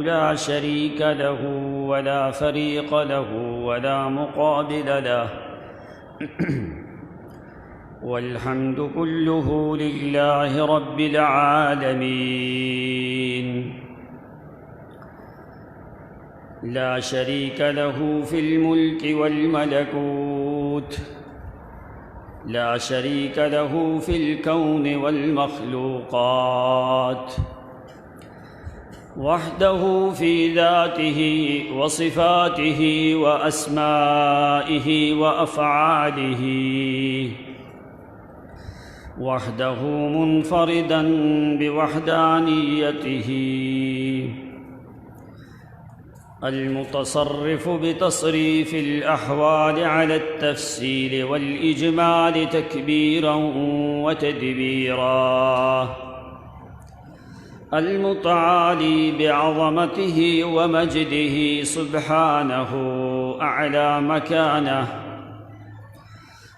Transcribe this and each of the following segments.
لا شريك له ولا فريق له ولا مقابل له والحمد كله لله رب العالمين لا شريك له في الملك والملكوت لا شريك له في الكون والمخلوقات وحده في ذاته وصفاته وأسمائه وأفعاله وحده منفردا بوحدانيته المتصرف بتصريف الأحوال على التفصيل والإجمال تكبيرا وتدبيرا المتعالي بعظمته ومجده سبحانه أعلى مكانه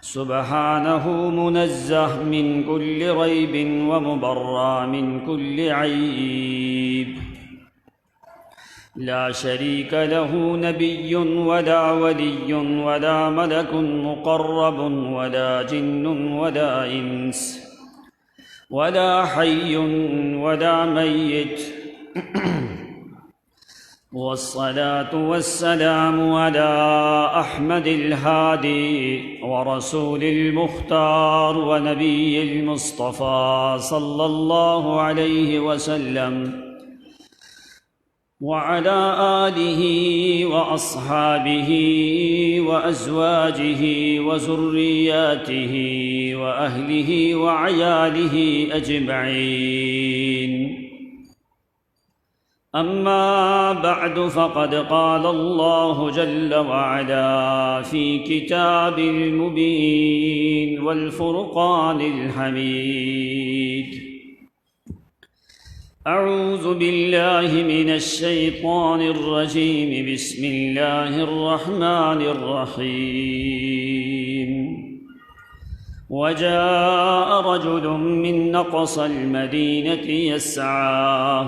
سبحانه منزه من كل ريب ومبرى من كل عيب لا شريك له نبي ولا ولي ولا ملك مقرب ولا جن ولا إنس ولا حي ولا ميت والصلاة والسلام على أحمد الهادي ورسول المختار ونبي المصطفى صلى الله عليه وسلم وعلى آله وأصحابه وأزواجه وذرياته وأهله وعياله أجمعين أما بعد فقد قال الله جل وعلا في كتاب المبين والفرقان الحميد أعوذ بالله من الشيطان الرجيم بسم الله الرحمن الرحيم وجاء رجل من أقصى المدينة يسعى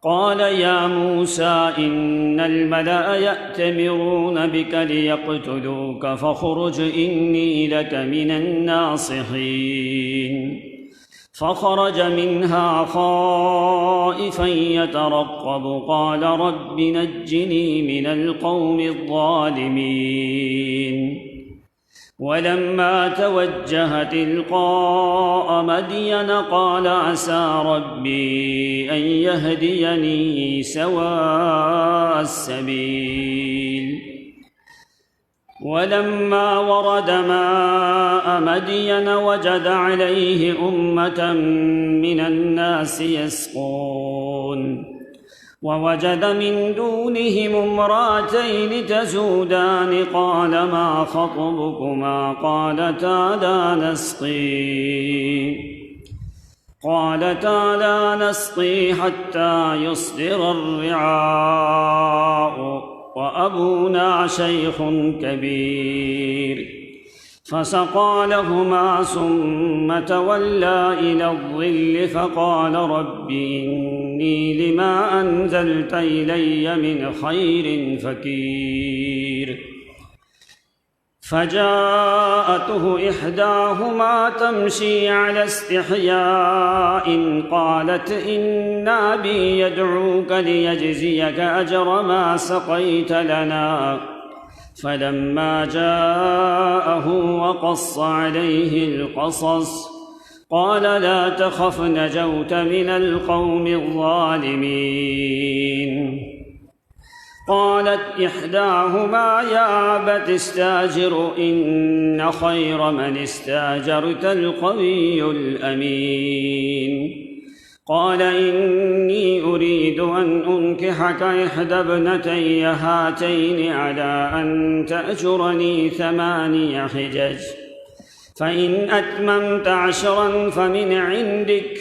قال يا موسى إن الملأ يأتمرون بك ليقتلوك فاخرج إني لك من الناصحين فخرج منها خائفا يترقب قال رب نجني من القوم الظالمين ولما توجه تلقاء مدين قال عسى ربي أن يهديني سواء السبيل ولما ورد ماء مدين وجد عليه أمة من الناس يسقون ووجد من دونهم امرأتين تزودان قال ما خطبكما قالتا لا نسقي حتى يصدر الرعاء وأبونا شيخ كبير فسقى لهما ثم تولى إلى الظل فقال رب إني لما أنزلت إلي من خير فقير فجاءته إحداهما تمشي على استحياء قالت إن أبي يدعوك ليجزيك أجر ما سقيت لنا فلما جاءه وقص عليه القصص قال لا تخف نجوت من القوم الظالمين قالت إحداهما يا أبت استأجره إن خير من استأجرت القوي الأمين قال إني أريد أن أنكحك إحدى ابنتي هاتين على أن تأجرني 8 حجج فإن أتممت 10 فمن عندك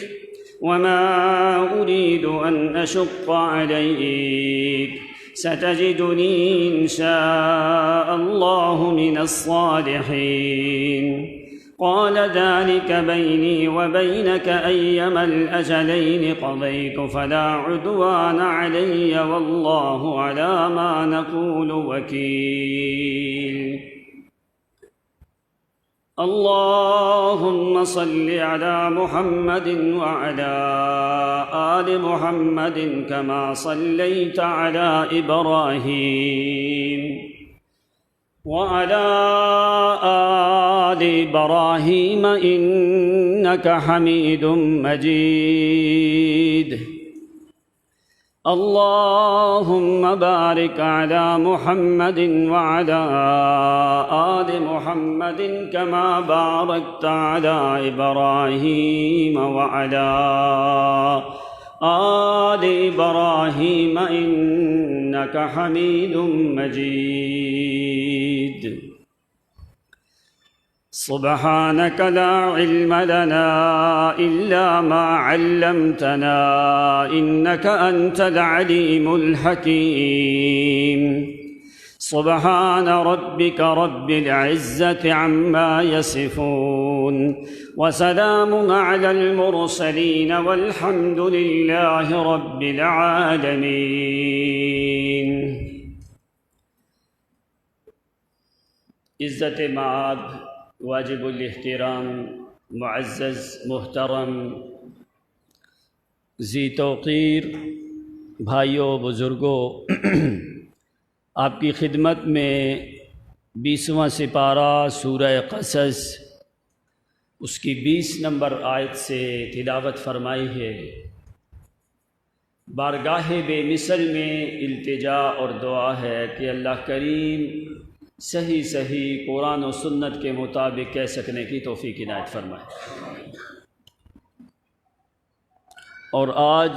وما أريد أن أشق عليك ستجدني إن شاء الله من الصالحين قال ذلك بيني وبينك أيما الأجلين قضيت فلا عدوان علي والله على ما نقول وكيل. اللهم صل على محمد وعلى آل محمد كما صليت على إبراهيم وعلى آل إبراهيم إنك حميد مجيد. اللهم بارك على محمد وعلى آل محمد كما باركت على إبراهيم وعلى آل إبراهيم إنك حميد مجيد. سبحانك لا علم لنا إلا ما علمتنا إنك أنت العليم الحكيم. سبحان ربك رب العزة عما يصفون وسلام على المرسلين والحمد لله رب العالمين. عزت معاب واجب الاحترام معزز محترم ذی توقیر بھائیوں بزرگوں، آپ کی خدمت میں 20واں سپارہ سورہ قصص اس کی 20 نمبر آیت سے تلاوت فرمائی ہے۔ بارگاہ بے مثل میں التجا اور دعا ہے کہ اللہ کریم صحیح قرآن و سنت کے مطابق کہہ سکنے کی توفیق عنایت فرمائے۔ اور آج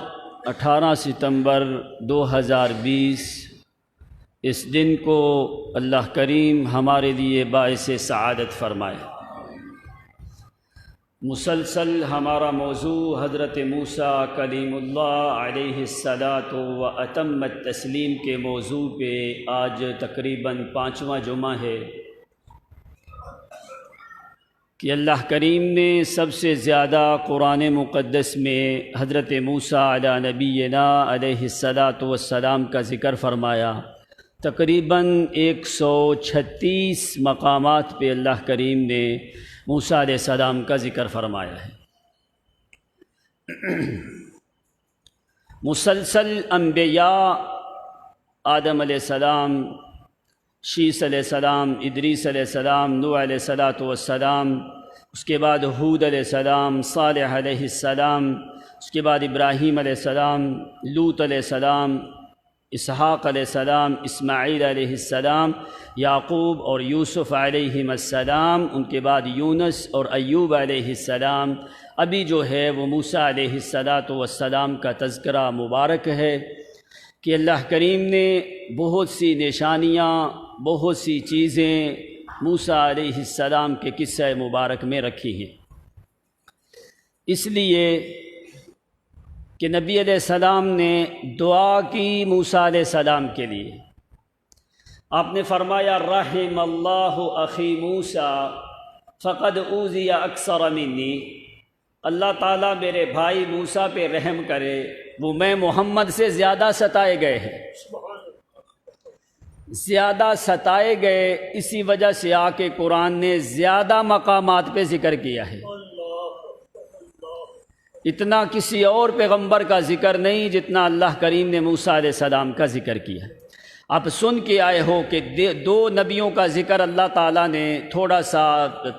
18 ستمبر 2020 اس دن کو اللہ کریم ہمارے لیے باعث سعادت فرمائے۔ مسلسل ہمارا موضوع حضرت موسیٰ کلیم اللہ علیہ الصلاۃ و اتم التسلیم کے موضوع پہ آج تقریباً 5واں جمعہ ہے کہ اللہ کریم نے سب سے زیادہ قرآن مقدس میں حضرت موسیٰ علی نبینا علیہ الصلاۃ والسلام کا ذکر فرمایا۔ تقریباً 136 مقامات پہ اللہ کریم نے موسیٰ علیہ السلام کا ذکر فرمایا ہے۔ مسلسل انبیاء آدم علیہ السلام، شیس علیہ السلام، ادریس علیہ السلام، نوح علیہ السلام، اس کے بعد ہود علیہ السلام، صالح علیہ السلام، اس کے بعد ابراہیم علیہ السلام، لوط علیہ السلام، اسحاق علیہ السلام، اسماعیل علیہ السلام، یعقوب اور یوسف علیہم السلام، ان کے بعد یونس اور ایوب علیہ السلام۔ ابھی جو ہے وہ موسیٰ علیہ السلام کا تذکرہ مبارک ہے کہ اللہ کریم نے بہت سی نشانیاں، بہت سی چیزیں موسیٰ علیہ السلام کے قصہ مبارک میں رکھی ہیں۔ اس لیے کہ نبی علیہ السلام نے دعا کی موسیٰ علیہ السلام کے لیے۔ آپ نے فرمایا رحم اللہ اخی موسیٰ فقد اوذی اکثر منی، اللہ تعالیٰ میرے بھائی موسیٰ پہ رحم کرے، وہ میں محمد سے زیادہ ستائے گئے ہیں، زیادہ ستائے گئے، اسی وجہ سے آ کے قرآن نے زیادہ مقامات پہ ذکر کیا ہے۔ اتنا کسی اور پیغمبر کا ذکر نہیں جتنا اللہ کریم نے موسیٰ علیہ السلام کا ذکر کیا۔ آپ سن کے آئے ہو کہ 2 نبیوں کا ذکر اللہ تعالیٰ نے تھوڑا سا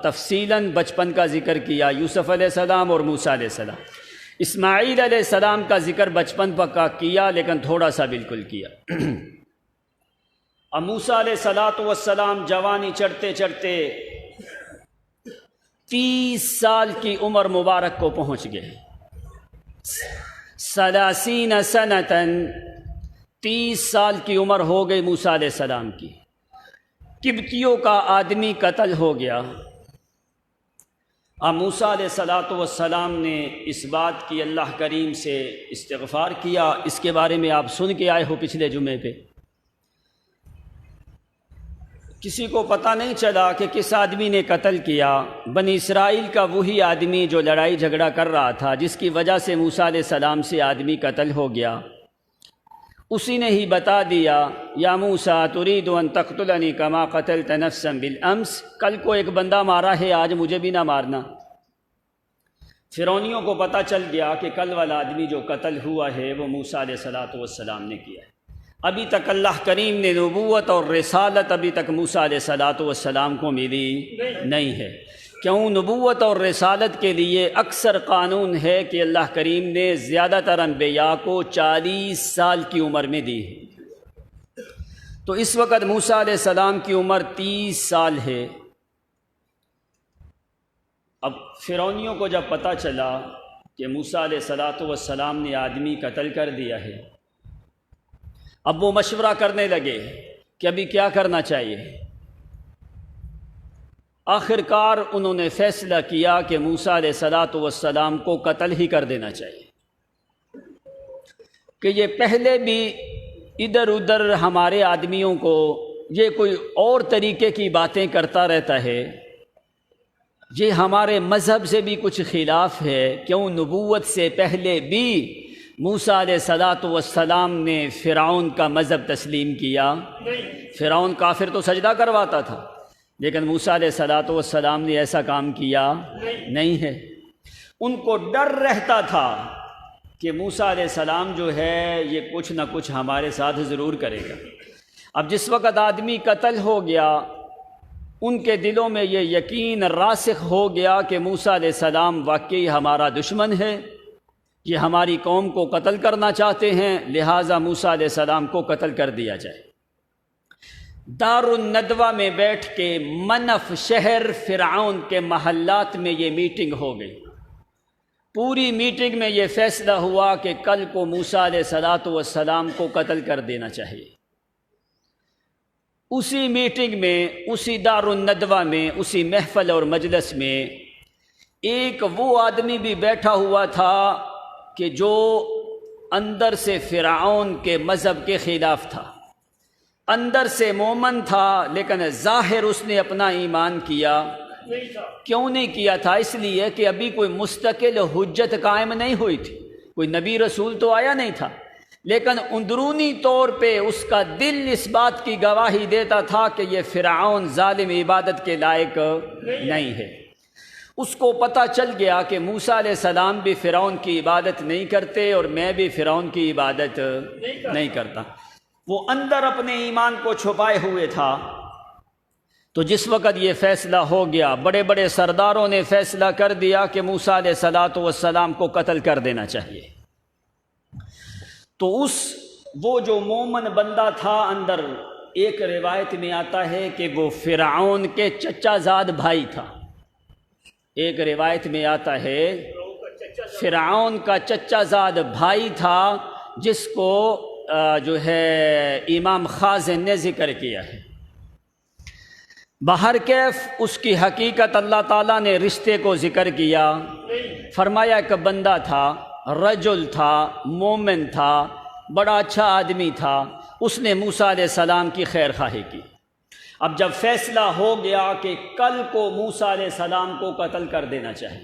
تفصیلاً بچپن کا ذکر کیا، یوسف علیہ السلام اور موسیٰ علیہ السلام۔ اسماعیل علیہ السلام کا ذکر بچپن کا کیا لیکن تھوڑا سا بالکل کیا۔ اب موسیٰ علیہ السلام جوانی چڑھتے چڑھتے 30 سال کی عمر مبارک کو پہنچ گئے۔ 30 سنتاً 30 سال کی عمر ہو گئی موسیٰ علیہ السلام کی۔ قبطیوں کا آدمی قتل ہو گیا۔ اب موسیٰ علیہ السلام نے اس بات کی اللہ کریم سے استغفار کیا، اس کے بارے میں آپ سن کے آئے ہو پچھلے جمعے پہ کسی کو پتہ نہیں چلا کہ کس آدمی نے قتل کیا۔ بنی اسرائیل کا وہی آدمی جو لڑائی جھگڑا کر رہا تھا، جس کی وجہ سے موسیٰ علیہ السلام سے آدمی قتل ہو گیا، اسی نے ہی بتا دیا، یا موسیٰ ترید ان تقتلنی کما قتلت نفسا بالامس، کل کو ایک بندہ مارا ہے، آج مجھے بھی نہ مارنا۔ فرعونیوں کو پتہ چل گیا کہ کل والا آدمی جو قتل ہوا ہے وہ موسیٰ علیہ السلام نے کیا ہے۔ ابھی تک اللہ کریم نے نبوت اور رسالت ابھی تک موسیٰ علیہ السلام کو ملی نہیں ہے۔ کیوں؟ نبوت اور رسالت کے لیے اکثر قانون ہے کہ اللہ کریم نے زیادہ تر انبیاء کو 40 سال کی عمر میں دی ہے۔ تو اس وقت موسیٰ علیہ السلام کی عمر 30 سال ہے۔ اب فرعونیوں کو جب پتہ چلا کہ موسیٰ علیہ السلام نے آدمی قتل کر دیا ہے، اب وہ مشورہ کرنے لگے کہ ابھی کیا کرنا چاہیے۔ آخر کار انہوں نے فیصلہ کیا کہ موسیٰ علیہ السلام کو قتل ہی کر دینا چاہیے، کہ یہ پہلے بھی ادھر ادھر ہمارے آدمیوں کو یہ کوئی اور طریقے کی باتیں کرتا رہتا ہے، یہ ہمارے مذہب سے بھی کچھ خلاف ہے۔ کیوں؟ نبوت سے پہلے بھی موسیٰ علیہ السلام نے فرعون کا مذہب تسلیم کیا۔ فرعون کافر تو سجدہ کرواتا تھا، لیکن موسیٰ علیہ السلام نے ایسا کام کیا نہیں ہے۔ ان کو ڈر رہتا تھا کہ موسیٰ علیہ السلام جو ہے یہ کچھ نہ کچھ ہمارے ساتھ ضرور کرے گا۔ اب جس وقت آدمی قتل ہو گیا، ان کے دلوں میں یہ یقین راسخ ہو گیا کہ موسیٰ علیہ السلام واقعی ہمارا دشمن ہے، یہ ہماری قوم کو قتل کرنا چاہتے ہیں، لہٰذا موسیٰ علیہ السلام کو قتل کر دیا جائے۔ دار الندوہ میں بیٹھ کے منف شہر فرعون کے محلات میں یہ میٹنگ ہو گئی۔ پوری میٹنگ میں یہ فیصلہ ہوا کہ کل کو موسیٰ علیہ السلام کو قتل کر دینا چاہیے۔ اسی میٹنگ میں، اسی دار الندوہ میں، اسی محفل اور مجلس میں ایک وہ آدمی بھی بیٹھا ہوا تھا کہ جو اندر سے فرعون کے مذہب کے خلاف تھا، اندر سے مومن تھا، لیکن ظاہر اس نے اپنا ایمان کیا کیوں نہیں کیا تھا؟ اس لیے کہ ابھی کوئی مستقل حجت قائم نہیں ہوئی تھی، کوئی نبی رسول تو آیا نہیں تھا، لیکن اندرونی طور پہ اس کا دل اس بات کی گواہی دیتا تھا کہ یہ فرعون ظالم عبادت کے لائق نہیں ہے۔ اس کو پتہ چل گیا کہ موسیٰ علیہ السلام بھی فرعون کی عبادت نہیں کرتے اور میں بھی فرعون کی عبادت نہیں کرتا۔ وہ اندر اپنے ایمان کو چھپائے ہوئے تھا۔ تو جس وقت یہ فیصلہ ہو گیا، بڑے بڑے سرداروں نے فیصلہ کر دیا کہ موسیٰ علیہ السلام کو قتل کر دینا چاہیے، تو وہ جو مومن بندہ تھا اندر، ایک روایت میں آتا ہے کہ وہ فرعون کے چچا زاد بھائی تھا۔ ایک روایت میں آتا ہے فرعون کا چچا زاد بھائی تھا، جس کو جو ہے امام خازن نے ذکر کیا ہے۔ بہر کیف اس کی حقیقت اللہ تعالیٰ نے رشتے کو ذکر کیا، فرمایا کہ بندہ تھا، رجل تھا، مومن تھا، بڑا اچھا آدمی تھا، اس نے موسیٰ علیہ السلام کی خیر خواہی کی۔ اب جب فیصلہ ہو گیا کہ کل کو موسیٰ علیہ السلام کو قتل کر دینا چاہیے،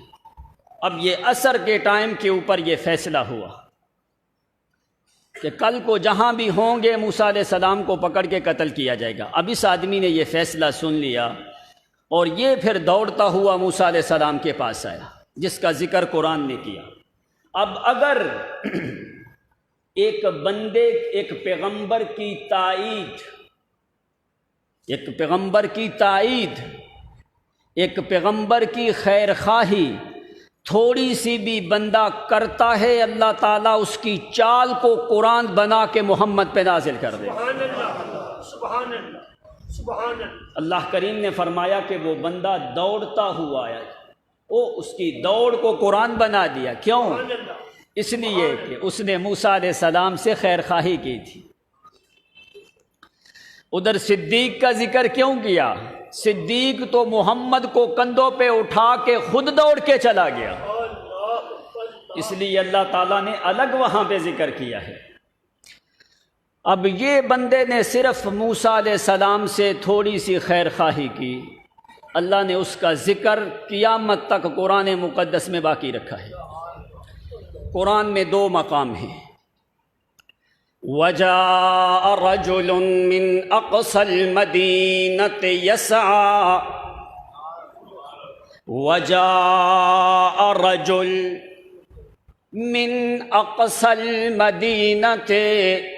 اب یہ عصر کے ٹائم کے اوپر یہ فیصلہ ہوا کہ کل کو جہاں بھی ہوں گے موسیٰ علیہ السلام کو پکڑ کے قتل کیا جائے گا۔ اب اس آدمی نے یہ فیصلہ سن لیا اور یہ پھر دوڑتا ہوا موسیٰ علیہ السلام کے پاس آیا، جس کا ذکر قرآن نے کیا۔ اب اگر ایک بندے، ایک پیغمبر کی تائید، ایک پیغمبر کی خیر خواہی تھوڑی سی بھی بندہ کرتا ہے، اللہ تعالیٰ اس کی چال کو قرآن بنا کے محمد پہ نازل کر دے۔ سبحان اللہ، سبحان اللہ۔ اللہ کریم نے فرمایا کہ وہ بندہ دوڑتا ہوا آیا، اس کی دوڑ کو قرآن بنا دیا۔ کیوں؟ اس لیے کہ اس نے موسیٰ علیہ السلام سے خیر خواہی کی تھی۔ ادھر صدیق کا ذکر کیوں کیا؟ صدیق تو محمد کو کندھوں پہ اٹھا کے خود دوڑ کے چلا گیا، اس لیے اللہ تعالیٰ نے الگ وہاں پہ ذکر کیا ہے۔ اب یہ بندے نے صرف موسیٰ علیہ السلام سے تھوڑی سی خیر خواہی کی، اللہ نے اس کا ذکر قیامت تک قرآن مقدس میں باقی رکھا ہے۔ قرآن میں 2 مقام ہیں، وَجَاءَ رَجُلٌ مِّنْ أَقْصَى الْمَدِينَةِ يَسْعَىٰ، وَجَاءَ رَجُلٌ من اقصى المدينة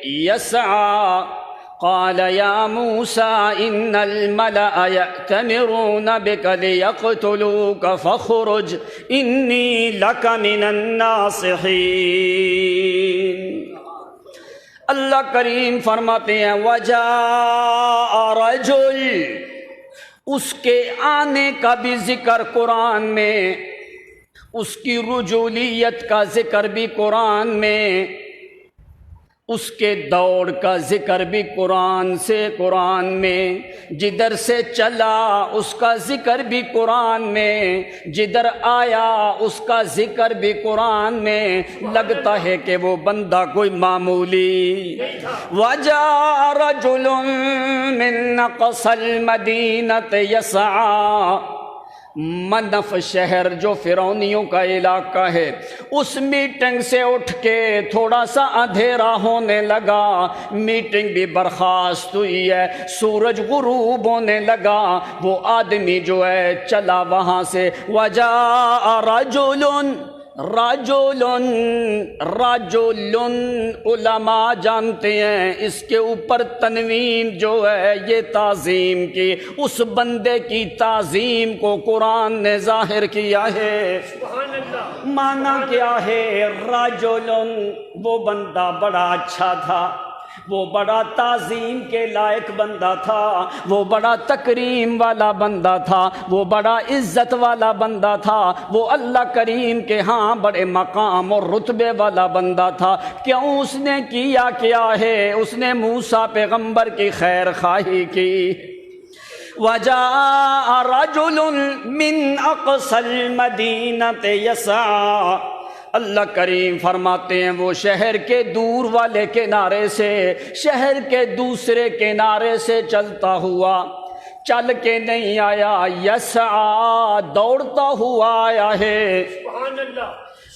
يسعى قال يا موسى ان الملأ يأتمرون بك ليقتلوك فاخرج اني لك من الناصحين۔ اللہ کریم فرماتے ہیں وجاء رجل، اس کے آنے کا بھی ذکر قرآن میں، اس کی رجولیت کا ذکر بھی قرآن میں، اس کے دوڑ کا ذکر بھی قرآن میں، جدھر سے چلا اس کا ذکر بھی قرآن میں، جدھر آیا اس کا ذکر بھی قرآن میں۔ لگتا ہے کہ وہ بندہ کوئی معمولی، وَجَاءَ رَجُلٌ مِّنْ أَقْصَى الْمَدِينَةِ يَسْعَىٰ، منف شہر جو فرعونیوں کا علاقہ ہے، اس میٹنگ سے اٹھ کے تھوڑا سا اندھیرا ہونے لگا، میٹنگ بھی برخاست ہوئی ہے، سورج غروب ہونے لگا، وہ آدمی جو ہے چلا وہاں سے۔ وَجَاءَ رَجُلٌ، راجولن علماء جانتے ہیں اس کے اوپر تنوین جو ہے یہ تعظیم کی، اس بندے کی تعظیم کو قرآن نے ظاہر کیا ہے۔ معنی کیا ہے؟ راجولن، وہ بندہ بڑا اچھا تھا، وہ بڑا تعظیم کے لائق بندہ تھا، وہ بڑا تکریم والا بندہ تھا، وہ بڑا عزت والا بندہ تھا، وہ اللہ کریم کے ہاں بڑے مقام اور رتبے والا بندہ تھا۔ کیوں اس نے کیا ہے؟ اس نے موسیٰ پیغمبر کی خیر خواہی کی۔ وَجَاءَ رَجُلٌ مِّنْ أَقْصَى الْمَدِينَةِ يَسْعَىٰ، اللہ کریم فرماتے ہیں وہ شہر کے دور والے کنارے سے، شہر کے دوسرے کنارے سے چلتا ہوا، چل کے نہیں آیا، یسعا، دوڑتا ہوا آیا ہے۔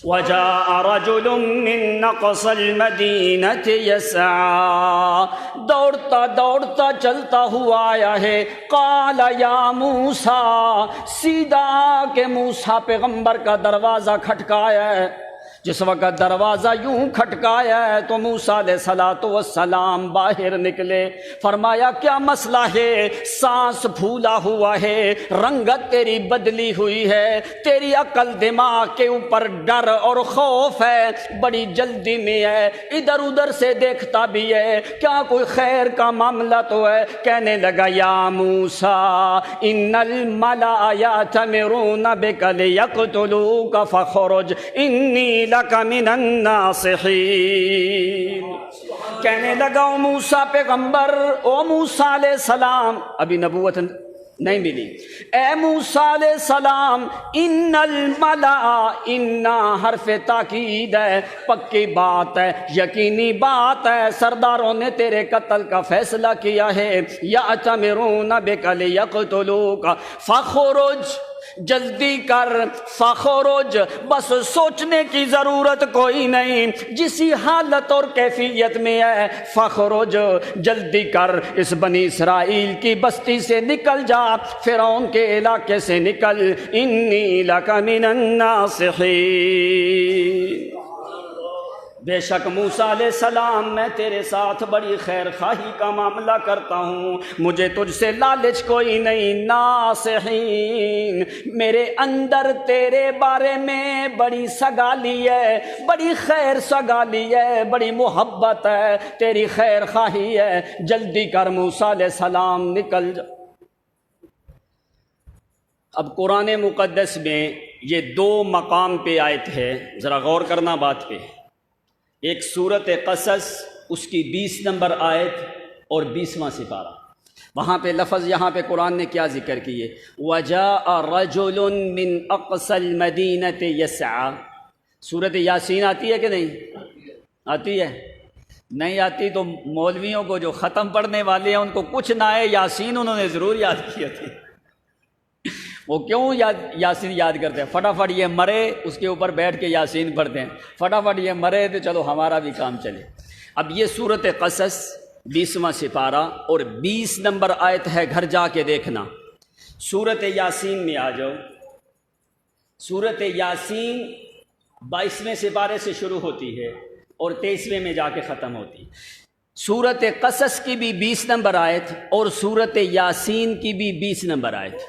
وَجَاءَ رَجُلٌ مِّنْ أَقْصَى الْمَدِينَةِ يَسْعَىٰ، دوڑتا دوڑتا چلتا ہوا آیا ہے۔ قَالَ يَا مُوسَىٰ، سیدھا کہ موسیٰ پیغمبر کا دروازہ کھٹکایا ہے۔ جس وقت دروازہ یوں کھٹکایا ہے تو موسیٰ علیہ السلام باہر نکلے، فرمایا کیا مسئلہ ہے؟ سانس پھولا ہوا ہے، رنگت تیری بدلی ہوئی ہے، تیری عقل دماغ کے اوپر ڈر اور خوف ہے، بڑی جلدی میں ہے، ادھر ادھر سے دیکھتا بھی ہے، کیا کوئی خیر کا معاملہ تو ہے؟ کہنے لگا یا موسیٰ ان الملأ یأتمرون بک لیقتلوک فخرج انی لک من الناصحین۔ کہنے لگا او موسیٰ پیغمبر، او موسیٰ علیہ السلام، ابھی نبوت نہیں ملی، اے موسیٰ علیہ السلام، ان الملأ، ان حرف تاکید ہے، پکی بات ہے، یقینی بات ہے، سرداروں نے تیرے قتل کا فیصلہ کیا ہے، یأتمرون بک لیقتلوک فخرج، جلدی کر، فخرج، بس سوچنے کی ضرورت کوئی نہیں، جسی حالت اور کیفیت میں ہے، فخرج، جلدی کر، اس بنی اسرائیل کی بستی سے نکل جا، فرعون کے علاقے سے نکل، انی لک من الناصحین۔ بے شک موسیٰ علیہ السلام میں تیرے ساتھ بڑی خیر خواہی کا معاملہ کرتا ہوں، مجھے تجھ سے لالچ کوئی نہیں، ناصحین، میرے اندر تیرے بارے میں بڑی سگالی ہے، بڑی خیر سگالی ہے، بڑی محبت ہے، تیری خیر خواہی ہے، جلدی کر موسیٰ علیہ السلام نکل جا۔ اب قرآن مقدس میں یہ 2 مقام پہ آیت ہے، ذرا غور کرنا بات پہ۔ ایک سورۃ قصص، اس کی 20 نمبر آیت اور 20واں سپارہ، وہاں پہ لفظ یہاں پہ قرآن نے کیا ذکر کیے؟ وَجَاءَ رَجُلٌ مِّنْ أَقْصَى الْمَدِينَةِ يَسْعَىٰ۔ سورۃ یاسین آتی ہے کہ نہیں آتی ہے؟ نہیں آتی تو مولویوں کو جو ختم پڑھنے والے ہیں ان کو کچھ نہ آئے، یاسین انہوں نے ضرور یاد کیا تھی۔ وہ کیوں یاسین یاد کرتے ہیں؟ فٹافٹ یہ مرے اس کے اوپر بیٹھ کے یاسین پڑھتے ہیں، فٹافٹ یہ مرے تو چلو ہمارا بھی کام چلے۔ اب یہ سورۃ قصص 20واں سپارہ اور 20 نمبر آیت ہے، گھر جا کے دیکھنا۔ سورۃ یاسین میں آ جاؤ۔ سورۃ یاسین 22ویں سپارے سے شروع ہوتی ہے اور 23ویں میں جا کے ختم ہوتی ہے۔ سورۃ قصص کی بھی 20 نمبر آیت اور سورۃ یاسین کی بھی 20 نمبر آیت۔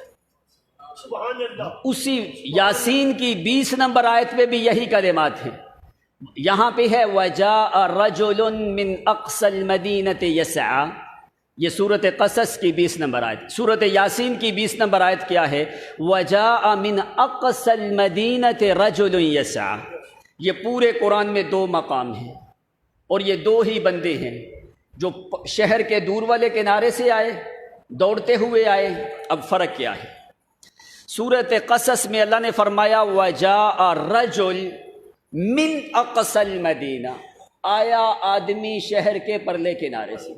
سبحان اللہ۔ اسی یاسین کی 20 نمبر آیت پہ بھی یہی کلمات ہیں۔ یہاں پہ ہے وَجَاءَ رَجُلٌ مِّنْ أَقْصَى الْمَدِينَةِ يَسْعَىٰ، یہ سورۃ قصص کی 20 نمبر آیت۔ سورۃ یاسین کی 20 نمبر آیت کیا ہے؟ وَجَاءَ مِنْ أَقْصَى الْمَدِينَةِ رَجُلٌ يَسْعَىٰ۔ یہ پورے قرآن میں 2 مقام ہیں اور یہ 2 ہی بندے ہیں جو شہر کے دور والے کنارے سے آئے، دوڑتے ہوئے آئے۔ اب فرق کیا ہے؟ سورۃ قصص میں اللہ نے فرمایا وَجَاءَ رَجُلٌ مِّنْ أَقْصَى الْمَدِينَةِ، آیا آدمی شہر کے پرلے کنارے سے۔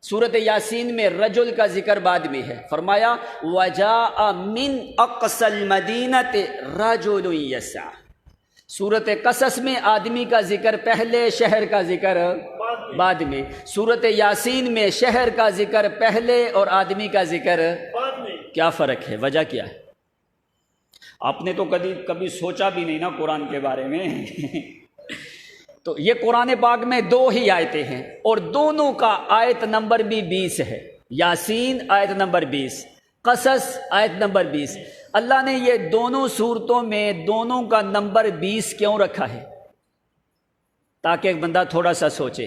سورۃ یاسین میں رجل کا ذکر بعد میں ہے، فرمایا وَجَاءَ مِّنْ أَقْصَى الْمَدِينَةِ رَجُلٌ يَسْعَىٰ۔ سورۃ قصص میں آدمی کا ذکر پہلے، شہر کا ذکر بعد میں۔ سورۃ یاسین میں شہر کا ذکر پہلے اور آدمی کا ذکر بعد میں۔ کیا فرق ہے؟ وجہ کیا ہے؟ آپ نے تو کبھی سوچا بھی نہیں نا قرآن کے بارے میں۔ تو یہ قرآن پاک میں 2 ہی آیتیں ہیں اور دونوں کا آیت نمبر بھی 20 ہے۔ یاسین آیت نمبر 20، قصص آیت نمبر 20۔ اللہ نے یہ دونوں صورتوں میں دونوں کا نمبر 20 کیوں رکھا ہے؟ تاکہ ایک بندہ تھوڑا سا سوچے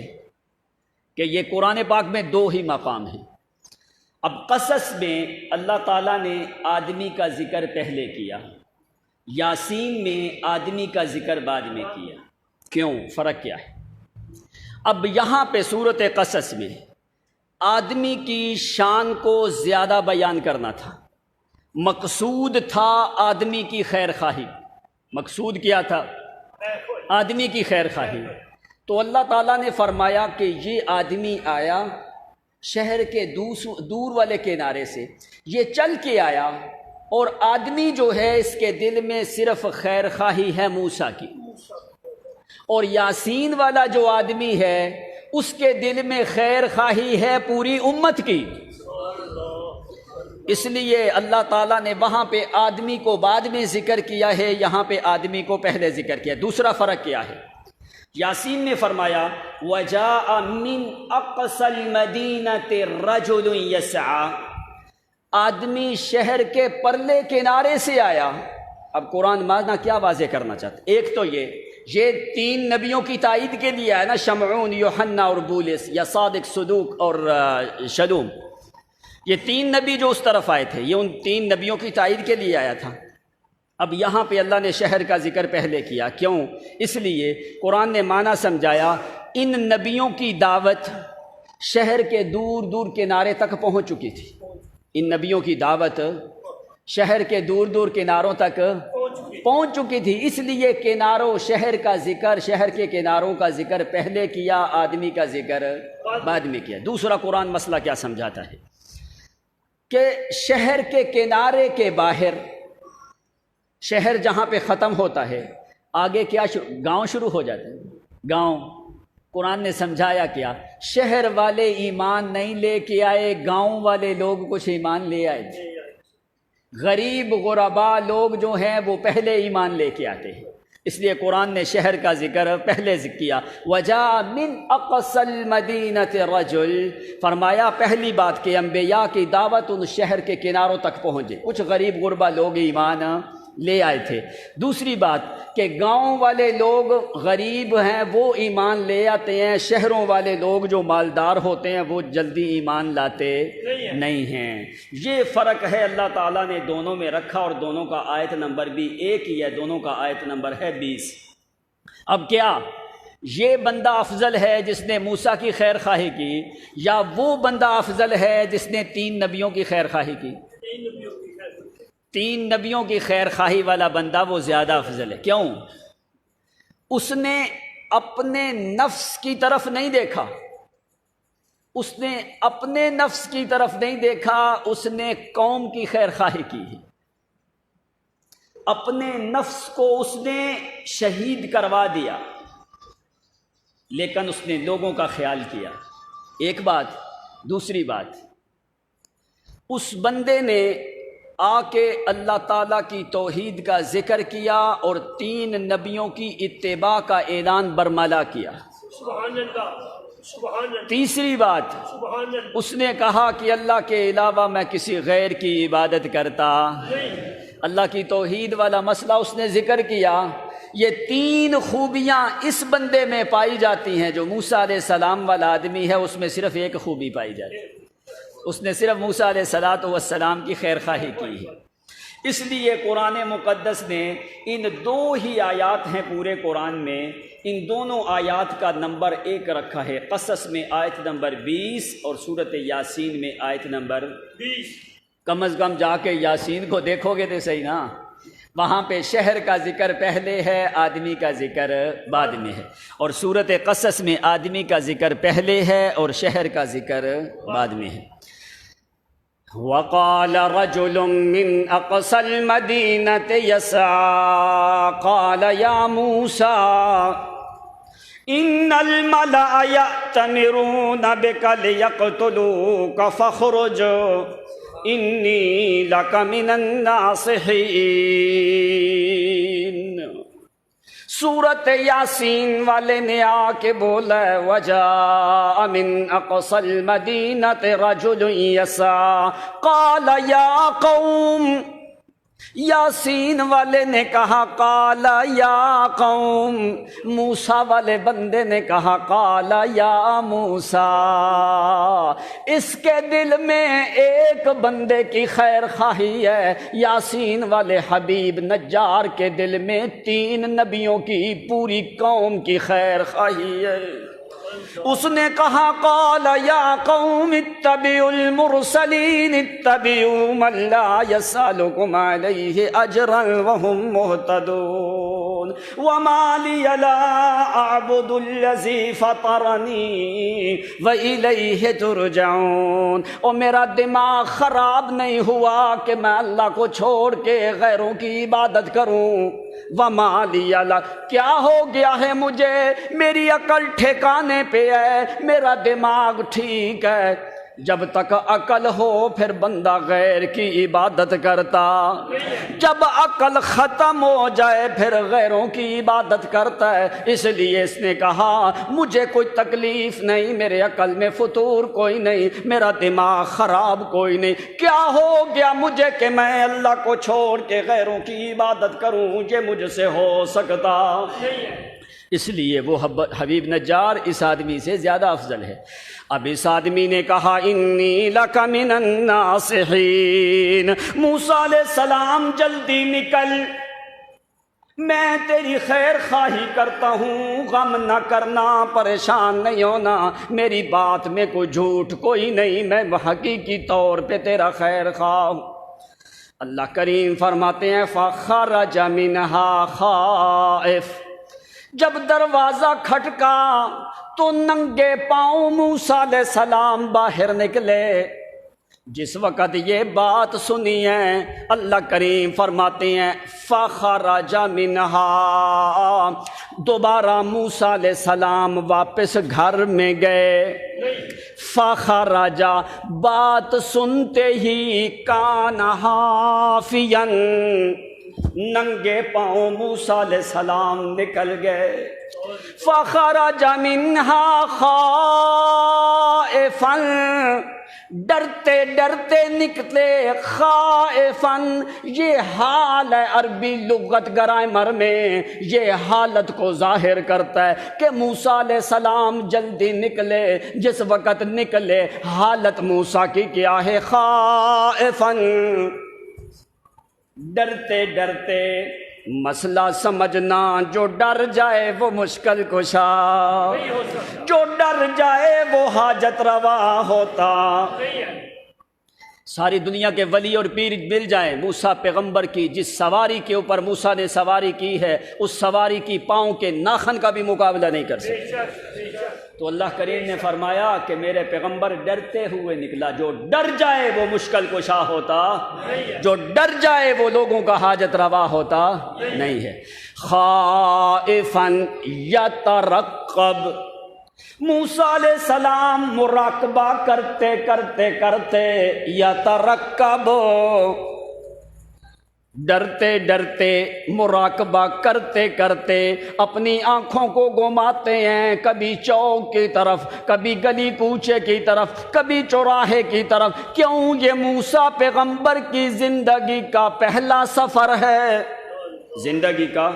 کہ یہ قرآن پاک میں 2 ہی مقام ہیں۔ اب قصص میں اللہ تعالیٰ نے آدمی کا ذکر پہلے کیا، یاسین میں آدمی کا ذکر بعد میں کیا۔ کیوں؟ فرق کیا ہے؟ اب یہاں پہ سورۃ قصص میں آدمی کی شان کو زیادہ بیان کرنا تھا، مقصود تھا آدمی کی خیر خواہی۔ مقصود کیا تھا؟ آدمی کی خیر خواہی۔ تو اللہ تعالیٰ نے فرمایا کہ یہ آدمی آیا شہر کے دور والے کنارے سے، یہ چل کے آیا اور آدمی جو ہے اس کے دل میں صرف خیر خواہی ہے موسیٰ کی، اور یاسین والا جو آدمی ہے اس کے دل میں خیر خواہی ہے پوری امت کی۔ اس لیے اللہ تعالیٰ نے وہاں پہ آدمی کو بعد میں ذکر کیا ہے، یہاں پہ آدمی کو پہلے ذکر کیا۔ دوسرا فرق کیا ہے؟ یاسین نے فرمایا وَجَاءَ مِنْ أَقْصَى الْمَدِينَةِ رَجُلٌ يَسْعَىٰ، آدمی شہر کے پرلے کنارے سے آیا۔ اب قرآن معنی کیا واضح کرنا چاہتا ہے؟ ایک تو یہ 3 نبیوں کی تائید کے لیے ہے نا، شمعون، یوحنا اور بولس، یا صادق، صدوق اور شلوم۔ یہ 3 نبی جو اس طرف آئے تھے، یہ ان 3 نبیوں کی تائید کے لیے آیا تھا۔ اب یہاں پہ اللہ نے شہر کا ذکر پہلے کیا، کیوں؟ اس لیے قرآن نے معنی سمجھایا ان نبیوں کی دعوت شہر کے دور دور کنارے تک پہنچ چکی تھی۔ ان نبیوں کی دعوت شہر کے دور دور کناروں تک پہنچ چکی تھی، اس لیے کناروں شہر کا ذکر، شہر کے کناروں کا ذکر پہلے کیا، آدمی کا ذکر بعد میں کیا۔ دوسرا قرآن مسئلہ کیا سمجھاتا ہے کہ شہر کے کنارے کے باہر، شہر جہاں پہ ختم ہوتا ہے آگے کیا گاؤں شروع ہو جاتے ہیں۔ گاؤں قرآن نے سمجھایا کیا؟ شہر والے ایمان نہیں لے کے آئے، گاؤں والے لوگ کچھ ایمان لے آئے تھے۔ غریب غربا لوگ جو ہیں وہ پہلے ایمان لے کے آتے ہیں، اس لیے قرآن نے شہر کا ذکر پہلے کیا۔ وَجَاءَ مِنْ أَقْصَى الْمَدِينَةِ رَجُلٌ، فرمایا پہلی بات کہ انبیاء کی دعوت ان شہر کے کناروں تک پہنچے، کچھ غریب غربا لوگ ایمان لے آئے تھے۔ دوسری بات کہ گاؤں والے لوگ غریب ہیں وہ ایمان لے آتے ہیں، شہروں والے لوگ جو مالدار ہوتے ہیں وہ جلدی ایمان لاتے نہیں ہیں۔ یہ فرق ہے اللہ تعالیٰ نے دونوں میں رکھا، اور دونوں کا آیت نمبر بھی ایک ہی ہے، دونوں کا آیت نمبر ہے 20۔ اب کیا یہ بندہ افضل ہے جس نے موسیٰ کی خیر خواہی کی، یا وہ بندہ افضل ہے جس نے 3 نبیوں کی خیر خواہی کی؟ 3 نبیوں کی خیر خواہی والا بندہ وہ زیادہ افضل ہے۔ کیوں؟ اس نے اپنے نفس کی طرف نہیں دیکھا، اس نے اپنے نفس کی طرف نہیں دیکھا، اس نے قوم کی خیر خواہی کی ہے۔ اپنے نفس کو اس نے شہید کروا دیا، لیکن اس نے لوگوں کا خیال کیا۔ ایک بات، دوسری بات، اس بندے نے آ کے اللہ تعالیٰ کی توحید کا ذکر کیا اور 3 نبیوں کی اتباع کا اعلان برملا کیا۔ سبحان اللہ، سبحان اللہ، تیسری بات، سبحان اللہ، اس نے کہا کہ اللہ کے علاوہ میں کسی غیر کی عبادت کرتا نہیں، اللہ کی توحید والا مسئلہ اس نے ذکر کیا۔ یہ 3 خوبیاں اس بندے میں پائی جاتی ہیں جو موسیٰ علیہ السلام والا آدمی ہے، اس میں صرف ایک خوبی پائی جاتی ہے، اس نے صرف موسیٰ علیہ السلام کی خیر خواہی کی ہے۔ اس لیے قرآن مقدس نے ان 2 ہی آیات ہیں پورے قرآن میں، ان دونوں آیات کا نمبر 1 رکھا ہے، قصص میں آیت نمبر 20 اور سورۃ یاسین میں آیت نمبر 20۔ کم از کم جا کے یاسین کو دیکھو گے تو صحیح نا، وہاں پہ شہر کا ذکر پہلے ہے، آدمی کا ذکر بعد میں ہے، اور سورۃ قصص میں آدمی کا ذکر پہلے ہے اور شہر کا ذکر بعد میں ہے۔ وقال رجل من اقصى المدينة يسعى قال يا موسى ان الملأ يأتمرون بك ليقتلوك فاخرج انی لک من الناصحین۔ سورت یاسین والے نے آ کے بولا وجاء من اقصى المدینة رجل یسعی قال یا قوم، یاسین والے نے کہا قال یا قوم، موسیٰ والے بندے نے کہا قال یا موسیٰ۔ اس کے دل میں ایک بندے کی خیر خواہی ہے، یاسین والے حبیب نجار کے دل میں 3 نبیوں کی پوری قوم کی خیر خواہی ہے۔ اس نے کہا قال یا قوم اتبعوا المرسلین اتبعوا من لا يسألكم علیہ اجرا وهم مہتدون وما لی لا اعبد الذی فطرنی والیہ ترجعون۔ اور میرا دماغ خراب نہیں ہوا کہ میں اللہ کو چھوڑ کے غیروں کی عبادت کروں۔ وما لی لا، کیا ہو گیا ہے مجھے، میری عقل ٹھکانے پہ ہے، میرا دماغ ٹھیک ہے۔ جب تک عقل ہو پھر بندہ غیر کی عبادت کرتا، جب عقل ختم ہو جائے پھر غیروں کی عبادت کرتا ہے۔ اس لیے اس نے کہا مجھے کوئی تکلیف نہیں، میرے عقل میں فطور کوئی نہیں، میرا دماغ خراب کوئی نہیں، کیا ہو گیا مجھے کہ میں اللہ کو چھوڑ کے غیروں کی عبادت کروں، یہ مجھ سے ہو سکتا نہیں ہے۔ اس لیے وہ حبیب نجار اس آدمی سے زیادہ افضل ہے۔ اب اس آدمی نے کہا انی لک من الناصحین، موسیٰ علیہ السلام جلدی نکل، میں تیری خیر خواہی کرتا ہوں، غم نہ کرنا، پریشان نہیں ہونا، میری بات میں کوئی جھوٹ کوئی نہیں، میں حقیقی طور پہ تیرا خیر خواہ ہوں۔ اللہ کریم فرماتے ہیں فخرج منہا خائف، جب دروازہ کھٹکا تو ننگے پاؤں موسیٰ علیہ السلام باہر نکلے۔ جس وقت یہ بات سنی ہے اللہ کریم فرماتے ہیں فخرج منہا، دوبارہ موسیٰ علیہ السلام واپس گھر میں گئے۔ فخرج، بات سنتے ہی کان حافیا، ننگے پاؤں موسیٰ علیہ السلام نکل گئے۔ فخرج منہا خائفا، ڈرتے ڈرتے نکلے، خائفا یہ حال ہے عربی لغت گرامر میں، یہ حالت کو ظاہر کرتا ہے کہ موسیٰ علیہ السلام جلدی نکلے، جس وقت نکلے حالت موسیٰ کی کیا ہے، خائفا، ڈرتے ڈرتے۔ مسئلہ سمجھنا، جو ڈر جائے وہ مشکل کشا، جو ڈر جائے وہ حاجت روا ہوتا۔ ساری دنیا کے ولی اور پیر مل جائیں، موسیٰ پیغمبر کی جس سواری کے اوپر موسیٰ نے سواری کی ہے اس سواری کی پاؤں کے ناخن کا بھی مقابلہ نہیں کر سکتے۔ بے شک بے شک۔ تو اللہ کریم نے فرمایا کہ میرے پیغمبر ڈرتے ہوئے نکلا، جو ڈر جائے وہ مشکل کشا ہوتا، جو ڈر جائے وہ لوگوں کا حاجت روا ہوتا نہیں ہے۔ خائفا یترقب، موسیٰ علیہ السلام مراقبہ کرتے کرتے کرتے، یترقب ڈرتے ڈرتے، مراقبہ کرتے کرتے اپنی آنکھوں کو گھماتے ہیں، کبھی چوک کی طرف، کبھی گلی کوچے کی طرف، کبھی چوراہے کی طرف۔ کیوں؟ یہ موسیٰ پیغمبر کی زندگی کا پہلا سفر ہے، زندگی کا۔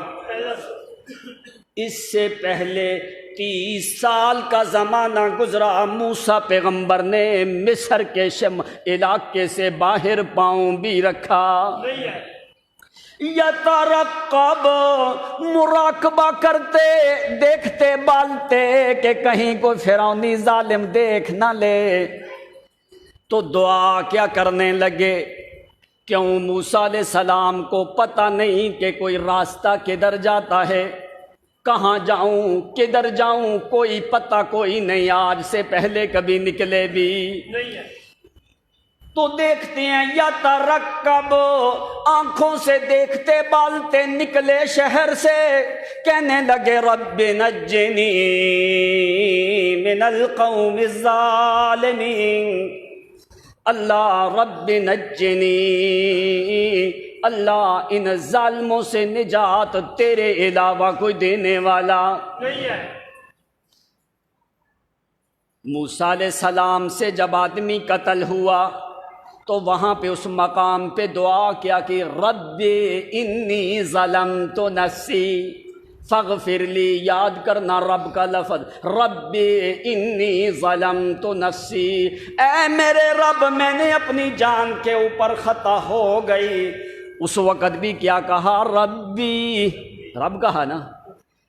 اس سے پہلے 30 سال کا زمانہ گزرا، موسیٰ پیغمبر نے مصر کے علاقے سے باہر پاؤں بھی رکھا۔ یترقب، مراقبہ کرتے، دیکھتے بالتے کہ کہیں کوئی فرعونی ظالم دیکھ نہ لے، تو دعا کیا کرنے لگے؟ کیوں؟ موسیٰ علیہ السلام کو پتہ نہیں کہ کوئی راستہ کدھر جاتا ہے، کہاں جاؤں، کدھر جاؤں، کوئی پتہ کوئی نہیں، آج سے پہلے کبھی نکلے بھی نہیں ہے۔ تو دیکھتے ہیں یترقب، آنکھوں سے دیکھتے بالتے نکلے شہر سے، کہنے لگے رب نجنی من القوم الظالمین، اللہ رب نجنی، اللہ ان ظالموں سے نجات تیرے علاوہ کوئی دینے والا نہیں ہے۔ موسیٰ علیہ السلام سے جب آدمی قتل ہوا تو وہاں پہ اس مقام پہ دعا کیا کہ رب انی ظلمت نفسی فاغفر لی، یاد کرنا رب کا لفظ، رب انی ظلمت نفسی، اے میرے رب میں نے اپنی جان کے اوپر خطا ہو گئی۔ اس وقت بھی کیا کہا؟ ربی، رب کہا نا۔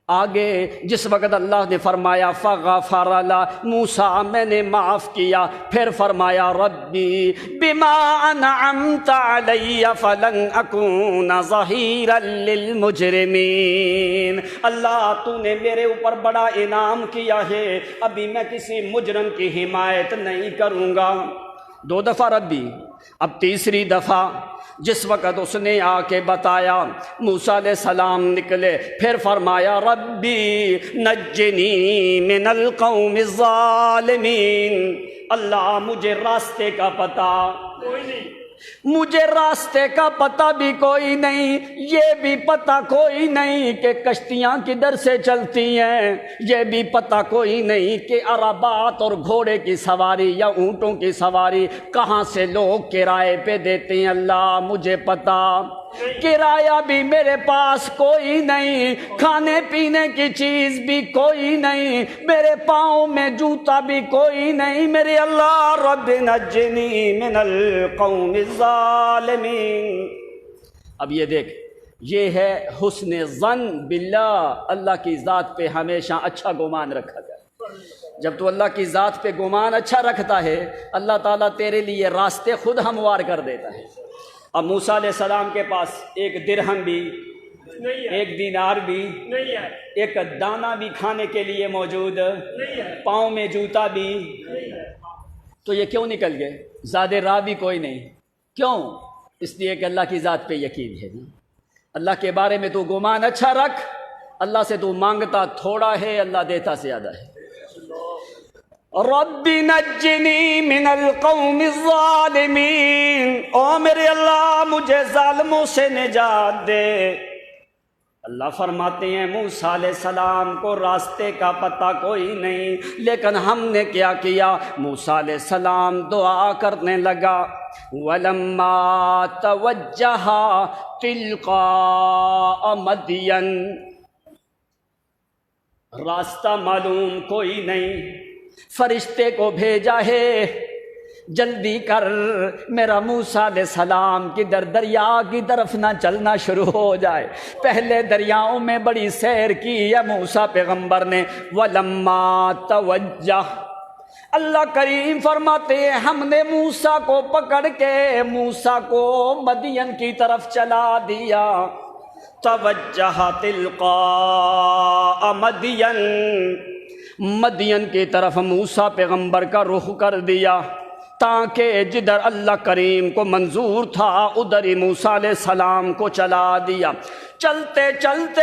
آگے جس وقت اللہ نے فرمایا فغفر لہ، موسیٰ میں نے معاف کیا، پھر فرمایا ربی بما انعمت علی فلن اکون ظہیرا للمجرمین، اللہ تو نے میرے اوپر بڑا انعام کیا ہے، ابھی میں کسی مجرم کی حمایت نہیں کروں گا۔ 2 دفعہ ربی، اب تیسری دفعہ جس وقت اس نے آ کے بتایا، موسیٰ علیہ السلام نکلے، پھر فرمایا ربی نجنی من القوم الظالمین، اللہ مجھے راستے کا پتہ کوئی نہیں، مجھے راستے کا پتہ بھی کوئی نہیں، یہ بھی پتہ کوئی نہیں کہ کشتیاں کدھر سے چلتی ہیں، یہ بھی پتہ کوئی نہیں کہ عربات اور گھوڑے کی سواری یا اونٹوں کی سواری کہاں سے لوگ کرائے پہ دیتے ہیں، اللہ مجھے پتہ، کرایہ بھی میرے پاس کوئی نہیں، کھانے پینے کی چیز بھی کوئی نہیں، میرے پاؤں میں جوتا بھی کوئی نہیں، میرے اللہ رب نجنی من القوم الظالمین۔ اب یہ دیکھ، یہ ہے حسن ظن باللہ، اللہ کی ذات پہ ہمیشہ اچھا گمان رکھا جائے۔ جب تو اللہ کی ذات پہ گمان اچھا رکھتا ہے، اللہ تعالیٰ تیرے لیے راستے خود ہموار کر دیتا ہے۔ اب موسیٰ علیہ السلام کے پاس 1 درہم بھی نہیں ہے، 1 دینار بھی نہیں ہے، 1 دانہ بھی کھانے کے لیے موجود نہیں ہے، پاؤں میں جوتا بھی نہیں ہے، تو یہ کیوں نکل گئے؟ زیادہ راہ بھی کوئی نہیں، کیوں؟ اس لیے کہ اللہ کی ذات پہ یقین ہے نا، اللہ کے بارے میں تو گمان اچھا رکھ، اللہ سے تو مانگتا تھوڑا ہے، اللہ دیتا زیادہ ہے۔ رب نجنی من القوم الظالمین، او میرے اللہ مجھے ظالموں سے نجات دے۔ اللہ فرماتے ہیں موسیٰ علیہ السلام کو راستے کا پتہ کوئی نہیں، لیکن ہم نے کیا کیا؟ موسیٰ علیہ السلام دعا کرنے لگا، وَلَمَّا تَوَجَّهَ تِلْقَاءَ مَدْيَنَ، راستہ معلوم کوئی نہیں، فرشتے کو بھیجا ہے، جلدی کر میرا موسیٰ علیہ السلام کی دریا کی طرف نہ چلنا شروع ہو جائے۔ پہلے دریاؤں میں بڑی سیر کی ہے موسیٰ پیغمبر نے۔ وَلَمَّا تَوَجَّهَ، اللہ کریم فرماتے ہیں ہم نے موسیٰ کو پکڑ کے موسیٰ کو مدین کی طرف چلا دیا. توجہ تلقاء مدین، مدین کی طرف موسیٰ پیغمبر کا رخ کر دیا تاکہ جدھر اللہ کریم کو منظور تھا ادھر ہی موسیٰ علیہ السلام کو چلا دیا. چلتے چلتے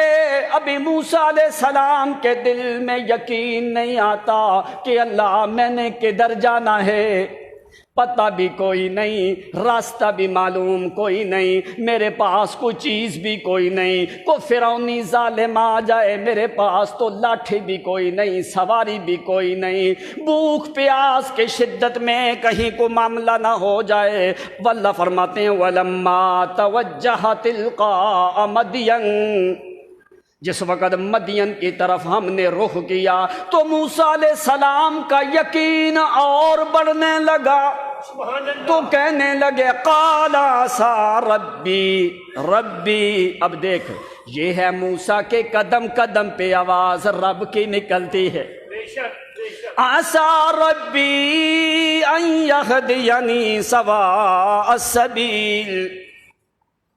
ابھی موسیٰ علیہ السلام کے دل میں یقین نہیں آتا کہ اللہ میں نے کدھر جانا ہے، پتہ بھی کوئی نہیں، راستہ بھی معلوم کوئی نہیں، میرے پاس کوئی چیز بھی کوئی نہیں، کوئی فرعونی ظالم آ جائے میرے پاس تو لاٹھی بھی کوئی نہیں، سواری بھی کوئی نہیں، بھوک پیاس کی شدت میں کہیں کو معاملہ نہ ہو جائے. واللہ فرماتے ہیں وَلَمَّا تَوَجَّهَ تِلْقَاءَ مَدْيَنَ، جس وقت مدین کی طرف ہم نے رخ کیا تو موسیٰ علیہ السلام کا یقین اور بڑھنے لگا. سبحان اللہ. تو کہنے لگے قال عسى ربی ربی. اب دیکھ یہ ہے موسیٰ کے قدم قدم پہ آواز رب کی نکلتی ہے. بے شک بے شک. عسى ربی ان يهديني سواء السبيل،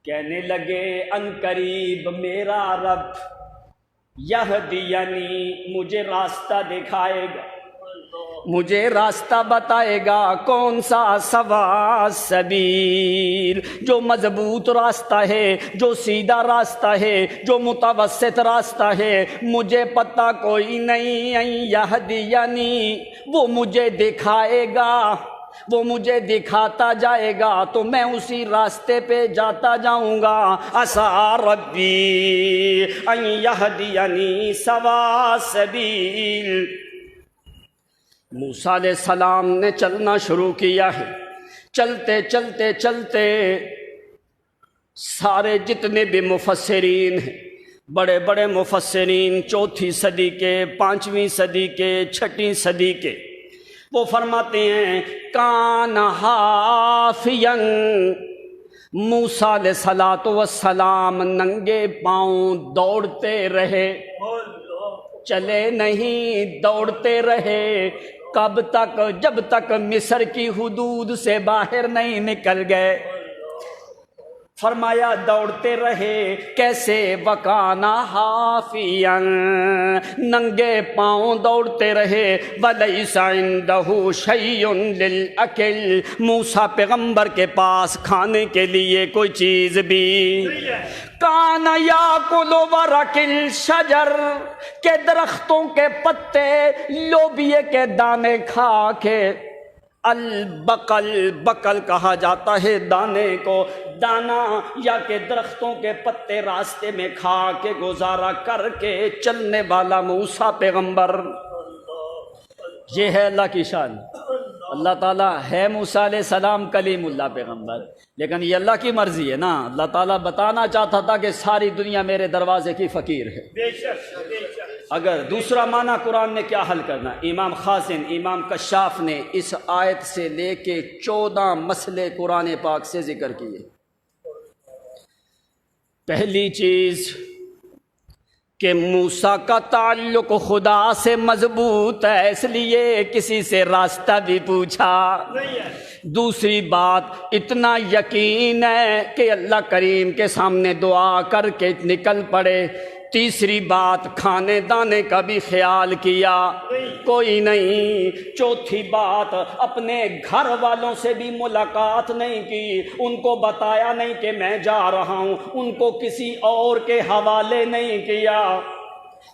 کہنے لگے ان قریب میرا رب یہدینی مجھے راستہ دکھائے گا، مجھے راستہ بتائے گا. کون سا؟ سواء السبیل، جو مضبوط راستہ ہے، جو سیدھا راستہ ہے، جو متوسط راستہ ہے. مجھے پتہ کوئی نہیں. یہدینی، وہ مجھے دکھائے گا، وہ مجھے دکھاتا جائے گا تو میں اسی راستے پہ جاتا جاؤں گا. عسى ربی ان یہدینی سواء السبیل. موسیٰ علیہ السلام نے چلنا شروع کیا ہے. چلتے چلتے چلتے سارے جتنے بھی مفسرین ہیں، بڑے بڑے مفسرین 4 صدی کے، 5ویں صدی کے، 6 صدی کے، وہ فرماتے ہیں کان حافیا، موسیٰ علیہ السلام ننگے پاؤں دوڑتے رہے، چلے نہیں دوڑتے رہے. کب تک؟ جب تک مصر کی حدود سے باہر نہیں نکل گئے. فرمایا دوڑتے رہے. کیسے؟ وَكَانَ حَافِيًا، ننگے پاؤں دوڑتے رہے. وَلَيْسَ عِندَهُ شَيْءٌ لِلْأَكْلِ، موسیٰ پیغمبر کے پاس کھانے کے لیے کوئی چیز بھی. کان یاکل ورق الشجر، کے درختوں کے پتے، لوبیے کے دانے کھا کے. البقل، بقل کہا جاتا ہے دانے کو، دانا یا کہ درختوں کے پتے راستے میں کھا کے گزارا کر کے چلنے والا موسیٰ پیغمبر. یہ ہے اللہ کی شان. اللہ تعالیٰ ہے موسیٰ علیہ السلام کلیم اللہ پیغمبر، لیکن یہ اللہ کی مرضی ہے نا. اللہ تعالیٰ بتانا چاہتا تھا کہ ساری دنیا میرے دروازے کی فقیر ہے. بے شک بے شک. اگر دوسرا معنی قرآن نے کیا حل کرنا، امام خازن، امام کشاف نے اس آیت سے لے کے 14 مسئلے قرآن پاک سے ذکر کیے. پہلی چیز کہ موسیٰ کا تعلق خدا سے مضبوط ہے، اس لیے کسی سے راستہ بھی پوچھا نہیں ہے. دوسری بات اتنا یقین ہے کہ اللہ کریم کے سامنے دعا کر کے نکل پڑے. تیسری بات کھانے دانے کا بھی خیال کیا، کوئی نہیں. چوتھی بات اپنے گھر والوں سے بھی ملاقات نہیں کی، ان کو بتایا نہیں کہ میں جا رہا ہوں، ان کو کسی اور کے حوالے نہیں کیا.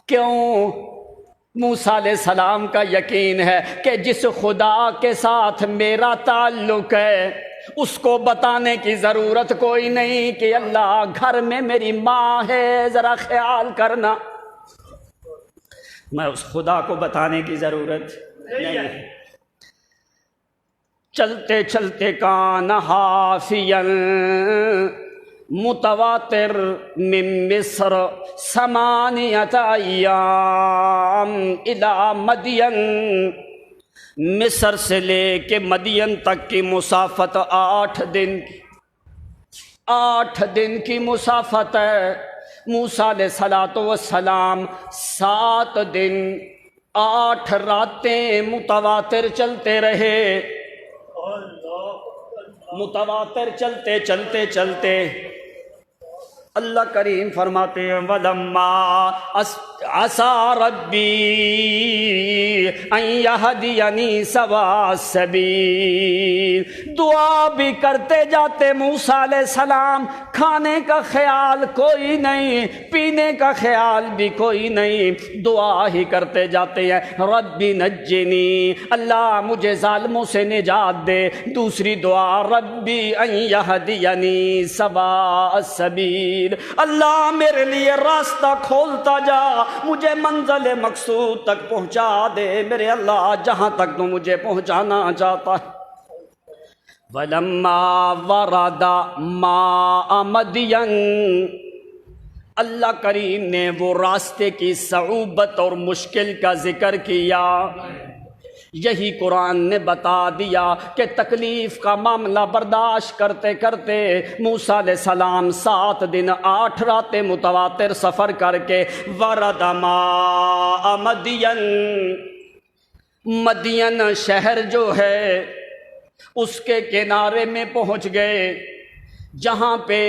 کیوں؟ موسیٰ علیہ السلام کا یقین ہے کہ جس خدا کے ساتھ میرا تعلق ہے اس کو بتانے کی ضرورت کوئی نہیں کہ اللہ گھر میں میری ماں ہے ذرا خیال کرنا. میں اس خدا کو بتانے کی ضرورت نہیں ہے. چلتے چلتے کان حافیا متواتر من مصر 8 ایام الی مدین، مصر سے لے کے مدین تک کی مسافت 8 دن کی، 8 دن کی مسافت ہے. موسیٰ علیہ السلام 7 دن 8 راتیں متواتر چلتے رہے، متواتر چلتے چلتے چلتے اللہ کریم فرماتے ہیں وَلَمَّا عَسَىٰ رَبِّي أَن يَهْدِيَنِي سَوَاءَ السَّبِيلِ، دعا بھی کرتے جاتے موسیٰ علیہ السلام، کھانے کا خیال کوئی نہیں، پینے کا خیال بھی کوئی نہیں، دعا ہی کرتے جاتے ہیں ربی نجنی، اللہ مجھے ظالموں سے نجات دے۔ دوسری دعا ربی ان یہدینی سواء السبیل، اللہ میرے لیے راستہ کھولتا جا، مجھے منزل مقصود تک پہنچا دے میرے اللہ، جہاں تک تو مجھے پہنچانا چاہتا ہے۔ وَلَمَّا وَرَدَ مَاءَ مَدْيَنَ، اللہ کریم نے وہ راستے کی صعوبت اور مشکل کا ذکر کیا۔ یہی قرآن نے بتا دیا کہ تکلیف کا معاملہ برداشت کرتے کرتے موسیٰ علیہ السلام 7 دن 8 راتیں متواتر سفر کر کے ورد ماء مدین، مدین شہر جو ہے اس کے کنارے میں پہنچ گئے، جہاں پہ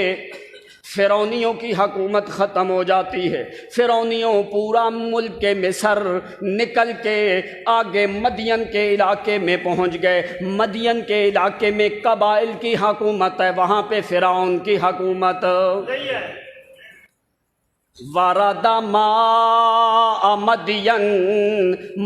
فرعونیوں کی حکومت ختم ہو جاتی ہے۔ فرعونیوں پورا ملک کے مصر نکل کے آگے مدین کے علاقے میں پہنچ گئے۔ مدین کے علاقے میں قبائل کی حکومت ہے، وہاں پہ فرعون کی حکومت نہیں ہے۔ وَرَدَ مَاءَ مَدْيَنَ،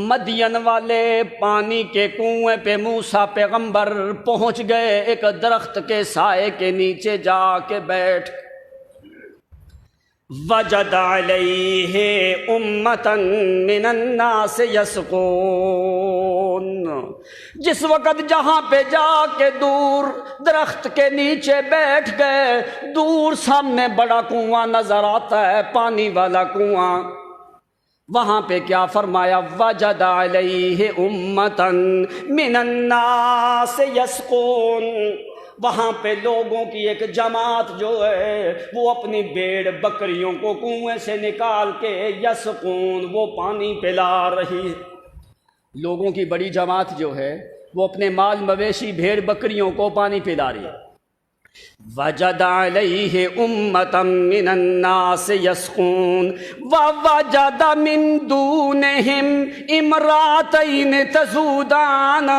مدین والے پانی کے کنویں پہ موسیٰ پیغمبر پہنچ گئے، ایک درخت کے سائے کے نیچے جا کے بیٹھ۔ وَجَدَ عَلَيْهِ أُمَّةً مِّنَ النَّاسِ يَسْقُونَ، جس وقت جہاں پہ جا کے دور درخت کے نیچے بیٹھ گئے، دور سامنے بڑا کنواں نظر آتا ہے، پانی والا کنواں، وہاں پہ کیا فرمایا وَجَدَ عَلَيْهِ أُمَّةً مِّنَ النَّاسِ يَسْقُونَ، وہاں پہ لوگوں کی ایک جماعت جو ہے وہ اپنی بھیڑ بکریوں کو کنویں سے نکال کے یسقون، وہ پانی پلا رہی ہے۔ لوگوں کی بڑی جماعت جو ہے وہ اپنے مال مویشی بھیڑ بکریوں کو پانی پلا رہی ہے۔ وَجَدَ عَلَيْهِ أُمَّةً مِّنَ النَّاسِ يَسْقُونَ وَوَجَدَ مِن دُونِهِمْ امْرَأَتَيْنِ تَذُودَانَ،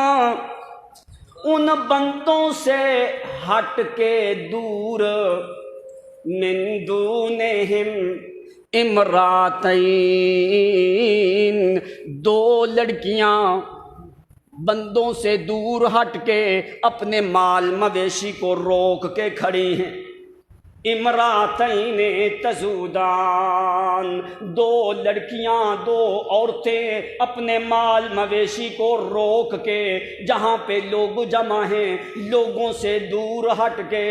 ان بندوں سے ہٹ کے دور من دونہم امراتین، 2 لڑکیاں بندوں سے دور ہٹ کے اپنے مال مویشی کو روک کے کھڑی ہیں۔ امراتین تذودان، 2 لڑکیاں 2 عورتیں اپنے مال مویشی کو روک کے، جہاں پہ لوگ جمع ہیں لوگوں سے دور ہٹ کے۔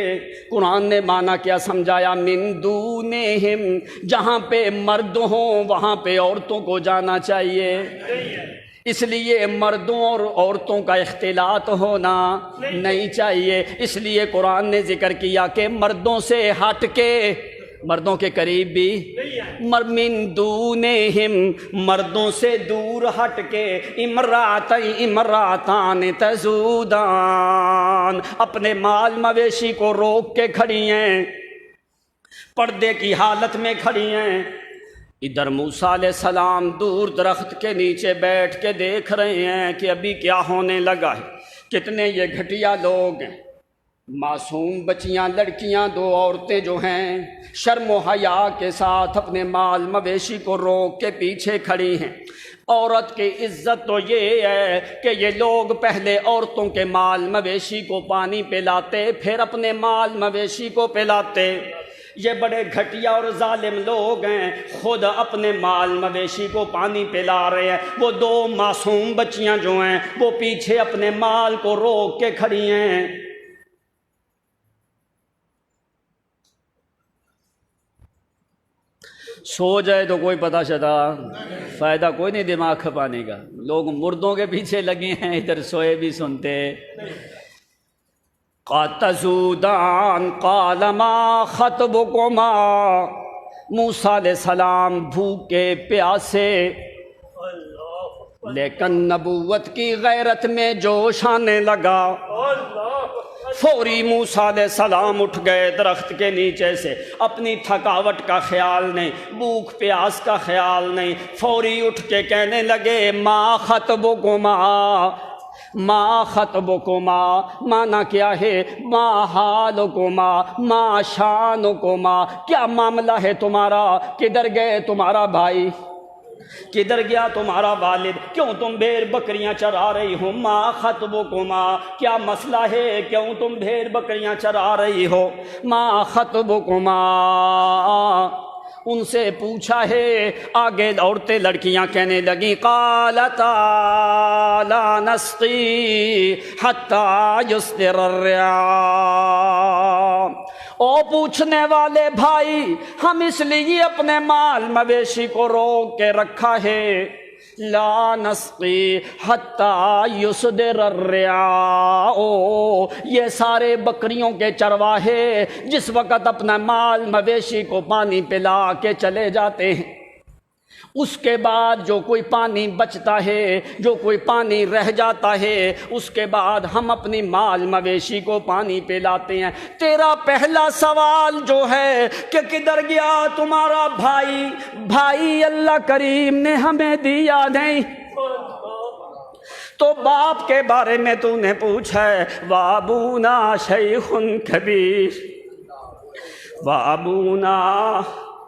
قرآن نے معنی کیا سمجھایا من دونہم، جہاں پہ مرد ہوں وہاں پہ عورتوں کو جانا چاہیے، اس لیے مردوں اور عورتوں کا اختلاط ہونا نہیں چاہیے۔ اس لیے قرآن نے ذکر کیا کہ مردوں سے ہٹ کے، مردوں کے قریب بھی، من دونہم، مردوں سے دور ہٹ کے، امراتان تذودان، اپنے مال مویشی کو روک کے کھڑی ہیں، پردے کی حالت میں کھڑی ہیں۔ ادھر موسیٰ علیہ السلام دور درخت کے نیچے بیٹھ کے دیکھ رہے ہیں کہ ابھی کیا ہونے لگا ہے، کتنے یہ گھٹیا لوگ ہیں، معصوم بچیاں لڑکیاں 2 عورتیں جو ہیں شرم و حیا کے ساتھ اپنے مال مویشی کو روک کے پیچھے کھڑی ہیں۔ عورت کی عزت تو یہ ہے کہ یہ لوگ پہلے عورتوں کے مال مویشی کو پانی پلاتے، پھر اپنے مال مویشی کو پلاتے۔ یہ بڑے گھٹیا اور ظالم لوگ ہیں، خود اپنے مال مویشی کو پانی پلا رہے ہیں، وہ 2 معصوم بچیاں جو ہیں وہ پیچھے اپنے مال کو روک کے کھڑی ہیں۔ سو جائے تو کوئی پتہ چلا، فائدہ کوئی نہیں دماغ کھپانے کا، لوگ مردوں کے پیچھے لگے ہیں، ادھر سوئے بھی سنتے۔ تذودان قال ما خطبکما، موسیٰ علیہ السلام بھوکے پیاسے لیکن نبوت کی غیرت میں جوش آنے لگا، فوری موسیٰ علیہ السلام اٹھ گئے درخت کے نیچے سے، اپنی تھکاوٹ کا خیال نہیں، بھوک پیاس کا خیال نہیں، فوری اٹھ کے کہنے لگے ما خطبکما، ما خطبکما مانا کیا ہے، ما حالکما، ما شانکما، کیا معاملہ ہے تمہارا، کدھر گئے تمہارا بھائی، کدھر گیا تمہارا والد، کیوں تم بھیڑ بکریاں چرا رہی ہو، ما خطبکما، کیا مسئلہ ہے، کیوں تم بھیڑ بکریاں چرا رہی ہو، ما خطبکما، ان سے پوچھا ہے۔ آگے عورتیں لڑکیاں کہنے لگیں قالتا لا نسقی حتی یصدر الرعاء، او پوچھنے والے بھائی، ہم اس لیے اپنے مال مویشی کو روک کے رکھا ہے، لا نسقی حتی یصدر الرعاء، یہ سارے بکریوں کے چرواہے جس وقت اپنا مال مویشی کو پانی پلا کے چلے جاتے ہیں، اس کے بعد جو کوئی پانی بچتا ہے، جو کوئی پانی رہ جاتا ہے، اس کے بعد ہم اپنی مال مویشی کو پانی پلاتے ہیں۔ تیرا پہلا سوال جو ہے کہ کدھر گیا تمہارا بھائی، بھائی اللہ کریم نے ہمیں دیا نہیں، تو باپ کے بارے میں تو نے پوچھا ہے، وابونا شیخ کبیر، وابونا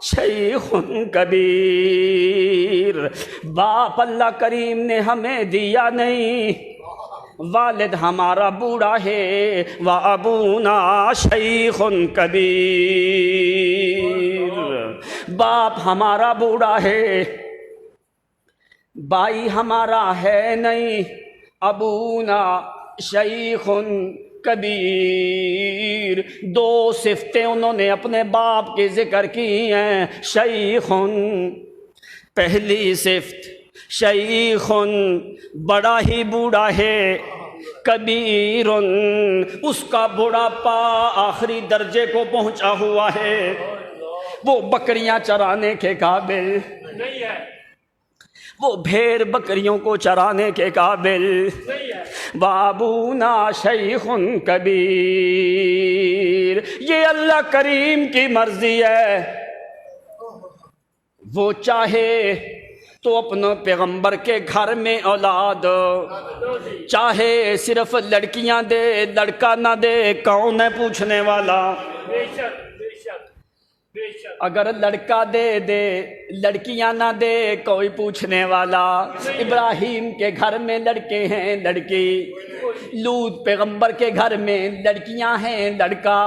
شیخ کبیر، باپ اللہ کریم نے ہمیں دیا نہیں، والد ہمارا بوڑھا ہے، وابونا شیخ کبیر، باپ ہمارا بوڑھا ہے، بھائی ہمارا ہے نہیں، ابونا شیخ کبیر، دو صفتیں انہوں نے اپنے باپ کے ذکر کی ہیں، شیخ، پہلی صفت شیخ بڑا ہی بوڑھا ہے، کبیر اس کا بڑھاپا آخری درجے کو پہنچا ہوا ہے، وہ بکریاں چرانے کے قابل نہیں ہے، وہ بھیڑ بکریوں کو چرانے کے قابل، بابونا شیخ کبیر، یہ اللہ کریم کی مرضی ہے، وہ چاہے تو اپنے پیغمبر کے گھر میں اولاد، چاہے صرف لڑکیاں دے لڑکا نہ دے، کون ہے پوچھنے والا، بے شک بے شک بے شک، اگر لڑکا دے دے لڑکیاں نہ دے کوئی پوچھنے والا، ابراہیم کے گھر میں لڑکے ہیں لڑکی، لوط پیغمبر کے گھر میں لڑکیاں ہیں لڑکا،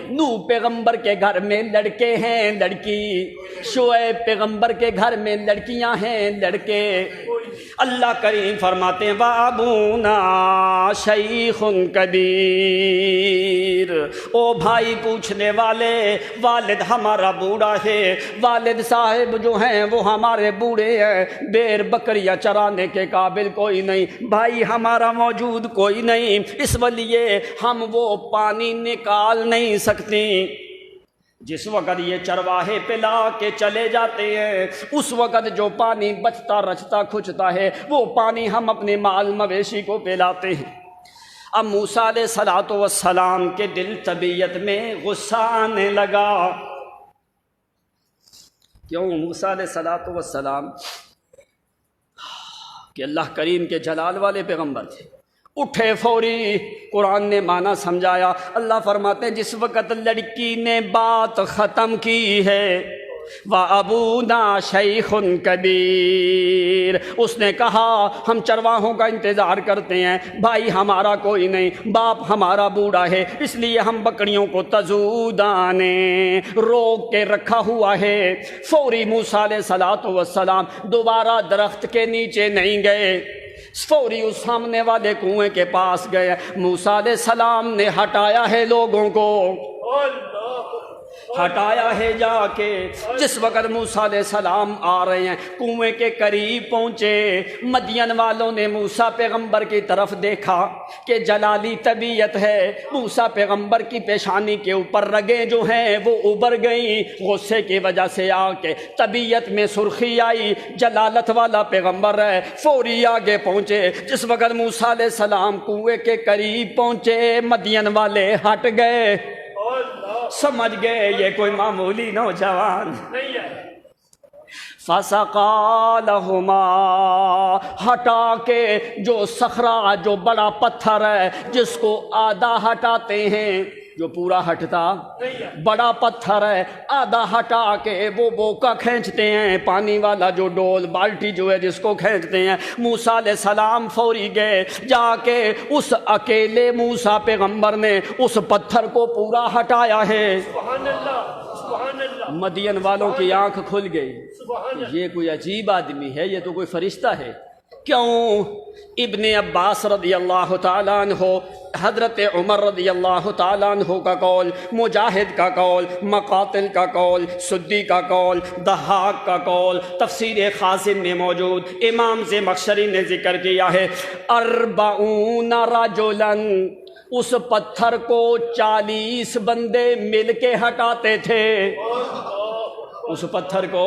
نوح پیغمبر کے گھر میں لڑکے ہیں لڑکی، شعیب پیغمبر کے گھر میں لڑکیاں ہیں لڑکے، اللہ کریم فرماتے ہیں وابونا شیخ کبیر، او بھائی پوچھنے والے، والد ہمارا بوڑھا ہے، والد صاحب جو ہیں وہ ہمارے بوڑھے ہیں، بیر بکریاں چرانے کے قابل کوئی نہیں، بھائی ہمارا موجود کوئی نہیں، اس ولیے ہم وہ پانی نکال نہیں سکتے، جس وقت یہ چرواہے پلا کے چلے جاتے ہیں، اس وقت جو پانی بچتا رچتا کھچتا ہے، وہ پانی ہم اپنے مال مویشی کو پلاتے ہیں۔ اب موسیٰ علیہ السلام کے دل طبیعت میں غصہ آنے لگا، کیوں؟ موسیٰ علیہ السلام کہ اللہ کریم کے جلال والے پیغمبر تھے، اٹھے فوری، قرآن نے معنی سمجھایا، اللہ فرماتے ہیں جس وقت لڑکی نے بات ختم کی ہے، وَأَبُونَا شَيْخٌ كَبِيرٌ، اس نے کہا ہم چرواہوں کا انتظار کرتے ہیں، بھائی ہمارا کوئی نہیں، باپ ہمارا بوڑھا ہے، اس لیے ہم بکریوں کو تزودانے روک کے رکھا ہوا ہے۔ فوری موسیٰ علیہ السلام دوبارہ درخت کے نیچے نہیں گئے، فوری اس سامنے والے کنویں کے پاس گئے، موسیٰ علیہ السلام نے ہٹایا ہے لوگوں کو، ہٹایا ہے جا کے۔ جس وقت موسیٰ علیہ السلام آ رہے ہیں، کنویں کے قریب پہنچے، مدین والوں نے موسیٰ پیغمبر کی طرف دیکھا کہ جلالی طبیعت ہے، موسیٰ پیغمبر کی پیشانی کے اوپر رگیں جو ہیں وہ ابھر گئیں، غصے کی وجہ سے آ کے طبیعت میں سرخی آئی، جلالت والا پیغمبر ہے، فوری آگے پہنچے۔ جس وقت موسیٰ علیہ السلام کنویں کے قریب پہنچے، مدین والے ہٹ گئے، سمجھ گئے یہ کوئی معمولی نوجوان نہیں ہے۔ فَسَقَىٰ لَهُمَا، ہٹا کے جو صخرہ، جو بڑا پتھر ہے جس کو آدھا ہٹاتے ہیں، جو پورا ہٹتا بڑا پتھر ہے، آدھا ہٹا کے وہ بوکا کھینچتے ہیں، پانی والا جو ڈول بالٹی جو ہے جس کو کھینچتے ہیں۔ موسیٰ علیہ السلام فوری گئے، جا کے اس اکیلے موسیٰ پیغمبر نے اس پتھر کو پورا ہٹایا ہے۔ سبحان اللہ، سبحان اللہ، مدین والوں کی آنکھ کھل گئی، سبحان اللہ۔ یہ کوئی عجیب آدمی ہے، یہ تو کوئی فرشتہ ہے۔ کیوں؟ ابن عباس رضی اللہ تعالیٰ عنہ، حضرت عمر رضی اللہ تعالیٰ عنہ کا قول، مجاہد کا قول، مقاتل کا قول، سدی کا قول، ضحاک کا قول، تفسیر خازن میں موجود، امام زمخشری نے ذکر کیا ہے 40 رجلا، اس پتھر کو 40 بندے مل کے ہٹاتے تھے، اس پتھر کو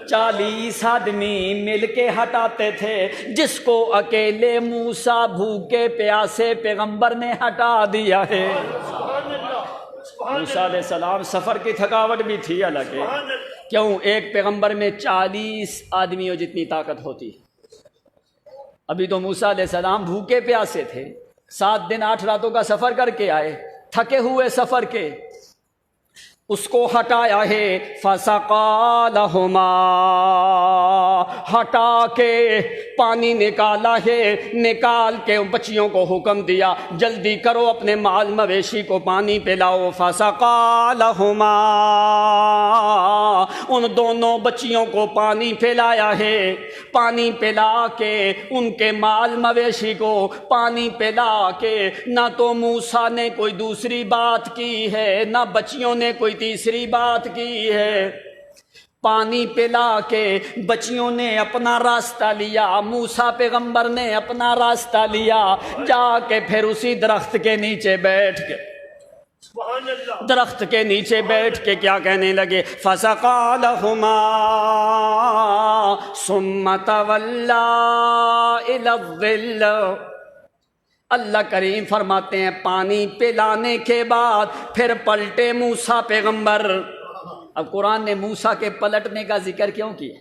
40 آدمی مل کے ہٹاتے تھے، جس کو اکیلے موسیٰ بھوکے پیاسے پیغمبر نے ہٹا دیا ہے۔ موسیٰ علیہ السلام سفر کی تھکاوٹ بھی تھی حالانکہ، کیوں؟ ایک پیغمبر میں 40 آدمیوں جتنی طاقت ہوتی۔ ابھی تو موسیٰ علیہ السلام بھوکے پیاسے تھے، 7 دن 8 راتوں کا سفر کر کے آئے، تھکے ہوئے سفر کے، اس کو ہٹایا ہے۔ فَسَقَىٰ لَهُمَا، ہٹا کے پانی نکالا ہے، نکال کے بچیوں کو حکم دیا جلدی کرو اپنے مال مویشی کو پانی پلاؤ۔ فَسَقَىٰ لَهُمَا، ان دونوں بچیوں کو پانی پلایا ہے، پانی پلا کے ان کے مال مویشی کو پانی پلا کے، نہ تو موسیٰ نے کوئی دوسری بات کی ہے، نہ بچیوں نے کوئی تیسری بات کی ہے۔ پانی پلا کے بچیوں نے اپنا راستہ لیا، موسیٰ پیغمبر نے اپنا راستہ لیا، جا کے پھر اسی درخت کے نیچے بیٹھ کے، سبحان اللہ، درخت کے نیچے بیٹھ کے کیا کہنے لگے؟ فَسَقَىٰ لَهُمَا ثُمَّ تَوَلَّىٰ إِلَى الظِّلِّ، اللہ کریم فرماتے ہیں پانی پلانے کے بعد پھر پلٹے موسیٰ پیغمبر۔ اب قرآن نے موسیٰ کے پلٹنے کا ذکر کیوں کیا؟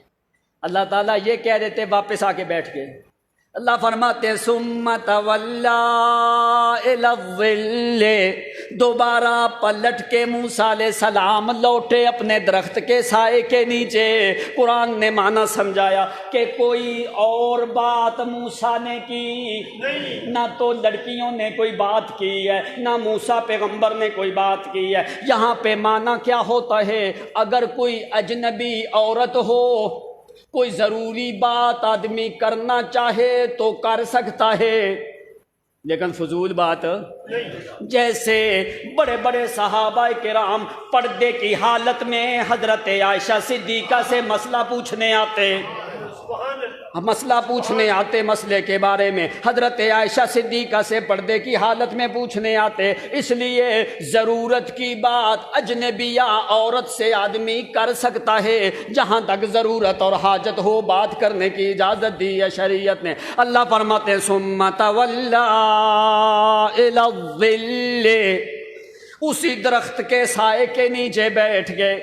اللہ تعالیٰ یہ کہہ دیتے واپس آ کے بیٹھ گئے، اللہ فرماتے ہیں ثم تولیٰ الی الظل، دوبارہ پلٹ کے موسیٰ علیہ السلام لوٹے اپنے درخت کے سائے کے نیچے۔ قرآن نے معنی سمجھایا کہ کوئی اور بات موسیٰ نے کی نہ، تو لڑکیوں نے کوئی بات کی ہے، نہ موسیٰ پیغمبر نے کوئی بات کی ہے۔ یہاں پہ معنی کیا ہوتا ہے؟ اگر کوئی اجنبی عورت ہو، کوئی ضروری بات آدمی کرنا چاہے تو کر سکتا ہے، لیکن فضول بات، جیسے بڑے بڑے صحابہ کرام پردے کی حالت میں حضرت عائشہ صدیقہ سے مسئلہ پوچھنے آتے، مسئلے کے بارے میں حضرت عائشہ صدیقہ سے پردے کی حالت میں پوچھنے آتے، اس لیے ضرورت کی بات اجنبیہ عورت سے آدمی کر سکتا ہے، جہاں تک ضرورت اور حاجت ہو بات کرنے کی اجازت دی ہے شریعت نے۔ اللہ فرماتے ثم تولیٰ الی الظل، اسی درخت کے سائے کے نیچے بیٹھ گئے۔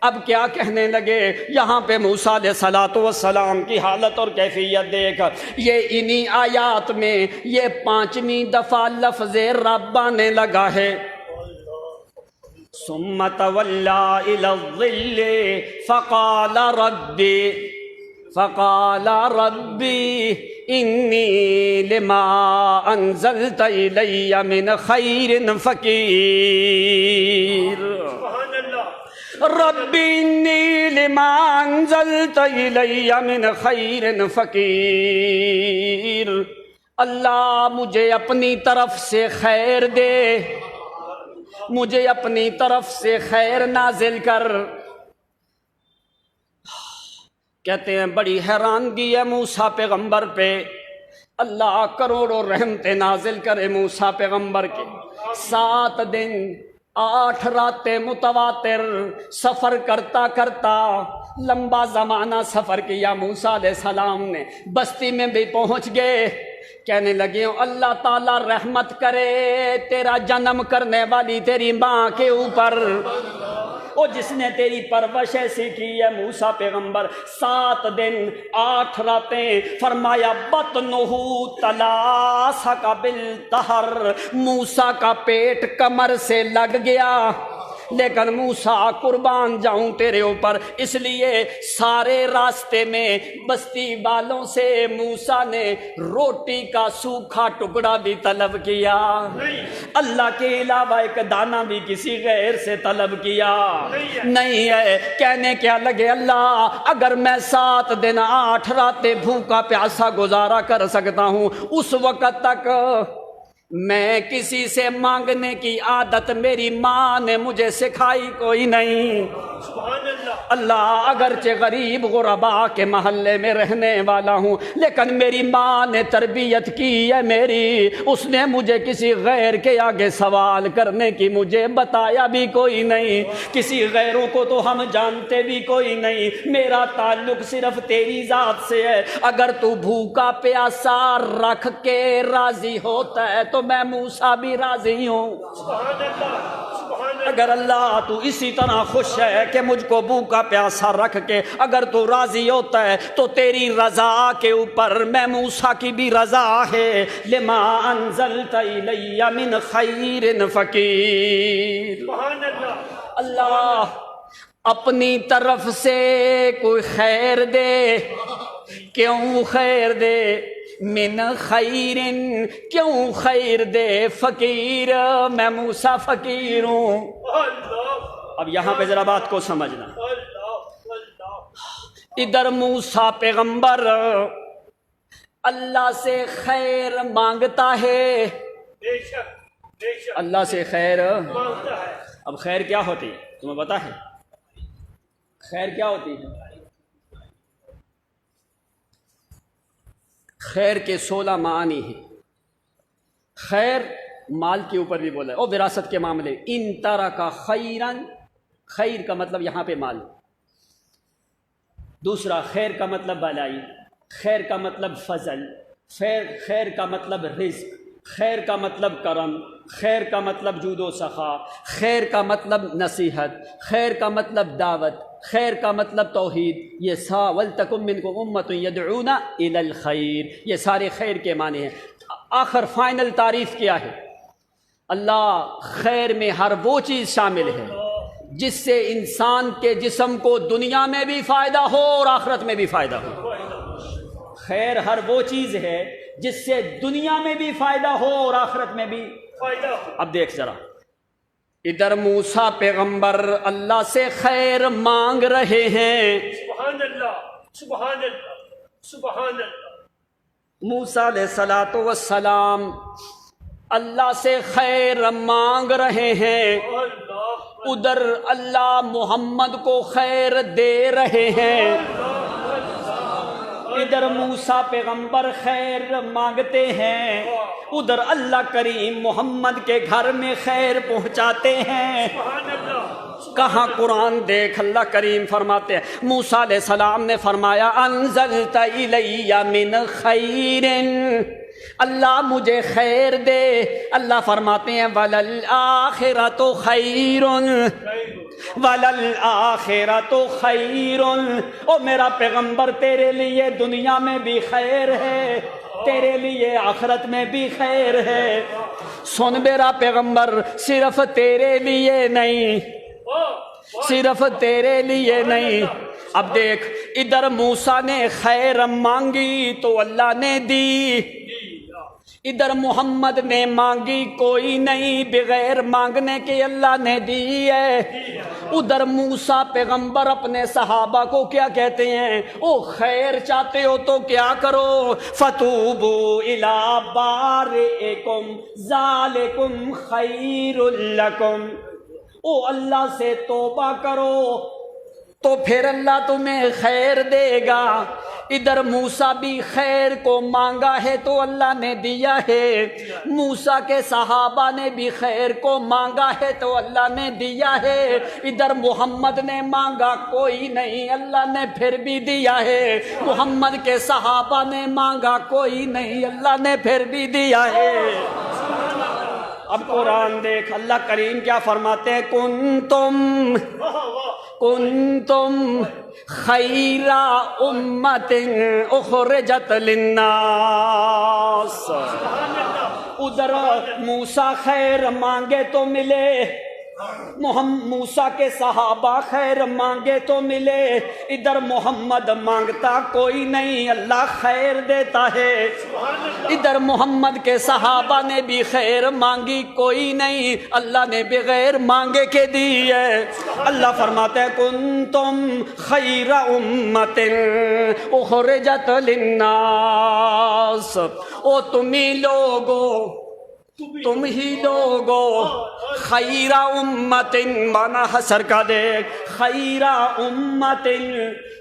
اب کیا کہنے لگے؟ یہاں پہ موسیٰ علیہ السلام کی حالت اور کیفیت دیکھ، یہ انہی آیات میں یہ 5ویں دفعہ لفظ رب آنے لگا ہے۔ ثم تولیٰ الی الظل فقال ربی انی لما انزلت الی من خیر فقیر، ربی انی لما انزلت الی من خیر فقیر، اللہ مجھے اپنی طرف سے خیر دے، مجھے اپنی طرف سے خیر نازل کر۔ کہتے ہیں بڑی حیرانگی ہے موسیٰ پیغمبر پہ، اللہ کروڑوں رحمتیں نازل کرے موسیٰ پیغمبر کے۔ 7 دن 8 راتیں متواتر سفر کرتا کرتا لمبا زمانہ سفر کیا موسیٰ علیہ السلام نے، بستی میں بھی پہنچ گئے۔ کہنے لگے اللہ تعالیٰ رحمت کرے تیرا جنم کرنے والی تیری ماں کے اوپر، وہ جس نے تیری پرورش ایسی کی ہے موسیٰ پیغمبر۔ 7 دن 8 راتیں، فرمایا بطنہ تلاسک بالطہر، موسیٰ کا پیٹ کمر سے لگ گیا، لیکن موسیٰ قربان جاؤں تیرے اوپر، اس لیے سارے راستے میں بستی والوں سے موسیٰ نے روٹی کا سوکھا ٹکڑا بھی طلب کیا، اللہ کے علاوہ ایک دانہ بھی کسی غیر سے طلب کیا نہیں ہے۔ کہنے کیا لگے اللہ اگر میں 7 دن 8 راتیں بھوکا پیاسا گزارا کر سکتا ہوں، اس وقت تک میں کسی سے مانگنے کی عادت میری ماں نے مجھے سکھائی کوئی نہیں۔ سبحان اللہ۔ اللہ اگرچہ غریب غربا کے محلے میں رہنے والا ہوں، لیکن میری ماں نے تربیت کی ہے میری، اس نے مجھے کسی غیر کے آگے سوال کرنے کی مجھے بتایا بھی کوئی نہیں، کسی غیروں کو تو ہم جانتے بھی کوئی نہیں، میرا تعلق صرف تیری ذات سے ہے۔ اگر تو بھوکا پیاسا رکھ کے راضی ہوتا ہے تو میں موسیٰ بھی راضی ہوں۔ سبحان اللہ۔ سبحان اللہ۔ اگر اللہ تو اسی طرح خوش ہے کہ مجھ کو بھوکا پیاسا رکھ کے اگر تو راضی ہوتا ہے تو تیری رضا کے اوپر میں موسیٰ کی بھی رضا ہے۔ لما انزلت الی من خیر فقیر۔ سبحان اللہ۔ اللہ اپنی طرف سے کوئی خیر دے، کیوں خیر دے؟ من خیر، کیوں خیر دے؟ فقیر، میں موسیٰ فقیر ہوں۔ اللہ۔ اب یہاں پہ ذرا بات کو سمجھنا، اللہ۔ اللہ۔ ادھر موسیٰ پیغمبر اللہ سے خیر مانگتا ہے، بے شک بے شک اللہ سے خیر۔ مانگتا ہے۔ اب خیر کیا ہوتی ہے تمہیں پتا ہے؟ خیر کیا ہوتی ہے؟ خیر کے 16 معنی ہیں۔ خیر مال کے اوپر بھی بولا ہے اور وراثت کے معاملے، ان ترک خیرن، خیر کا مطلب یہاں پہ مال۔ دوسرا خیر کا مطلب بھلائی، خیر کا مطلب فضل، خیر کا مطلب رزق، خیر کا مطلب کرم، خیر کا مطلب جود و سخا، خیر کا مطلب نصیحت، خیر کا مطلب دعوت، خیر کا مطلب توحید، یہ وَلْتَكُن مِّنكُمْ أُمَّةٌ يَدْعُونَ إِلَى الْخَيْرِ، یہ سارے خیر کے معنی ہیں۔ آخر فائنل تعریف کیا ہے؟ اللہ خیر میں ہر وہ چیز شامل ہے جس سے انسان کے جسم کو دنیا میں بھی فائدہ ہو اور آخرت میں بھی فائدہ ہو۔ خیر ہر وہ چیز ہے جس سے دنیا میں بھی فائدہ ہو اور آخرت میں بھی فائدہ ہو۔ اب دیکھ ذرا، ادھر موسیٰ پیغمبر اللہ سے خیر مانگ رہے ہیں۔ سبحان اللہ۔ سبحان اللہ۔ سبحان اللہ۔ موسیٰ علیہ السلام اللہ سے خیر مانگ رہے ہیں، اللہ۔ ادھر اللہ محمد کو خیر دے رہے ہیں۔ ادھر موسیٰ پیغمبر خیر مانگتے ہیں، ادھر اللہ کریم محمد کے گھر میں خیر پہنچاتے ہیں۔ سبحان اللہ۔ کہاں قرآن دیکھ، اللہ کریم فرماتے ہیں، موسیٰ علیہ السلام نے فرمایا انزلت الی من خیر، اللہ مجھے خیر دے۔ اللہ فرماتے ہیں وللآخرۃ خیر، وللآخرۃ خیر، او میرا پیغمبر تیرے لیے دنیا میں بھی خیر ہے، تیرے لیے آخرت میں بھی خیر ہے۔ سن میرا پیغمبر، صرف تیرے لیے نہیں، صرف تیرے لیے نہیں۔ اب دیکھ، ادھر موسیٰ نے خیر مانگی تو اللہ نے دی، ادھر محمد نے مانگی کوئی نہیں، بغیر مانگنے کے اللہ نے دی ہے۔ ادھر موسیٰ پیغمبر اپنے صحابہ کو کیا کہتے ہیں؟ او خیر چاہتے ہو تو کیا کرو، فَتُوبُوا إِلَىٰ بَارِئِكُمْ ذَلِكُمْ خَيْرٌ لَكُمْ، او اللہ سے توبہ کرو تو پھر اللہ تمہیں خیر دے گا۔ ادھر موسیٰ بھی خیر کو مانگا ہے تو اللہ نے دیا ہے، موسیٰ کے صحابہ نے بھی خیر کو مانگا ہے تو اللہ نے دیا ہے۔ ادھر محمد نے مانگا کوئی نہیں، اللہ نے پھر بھی دیا ہے۔ محمد کے صحابہ نے مانگا کوئی نہیں، اللہ نے پھر بھی دیا ہے۔ اب قرآن دیکھ، اللہ کریم کیا فرماتے ہیں؟ کنتم خیر امت اخرجت للناس۔ ادھر موسیٰ خیر مانگے تو ملے، موسیٰ کے صحابہ خیر مانگے تو ملے، ادھر محمد مانگتا کوئی نہیں، اللہ خیر دیتا ہے۔ ادھر محمد کے صحابہ نے بھی خیر مانگی کوئی نہیں، اللہ نے بغیر مانگے کے دی ہے۔ اللہ فرماتے ہیں کنتم خیر امت اخرجت للناس، او تم ہی لوگو خیر امت، مانا حسر کا دیکھ، خیر امت،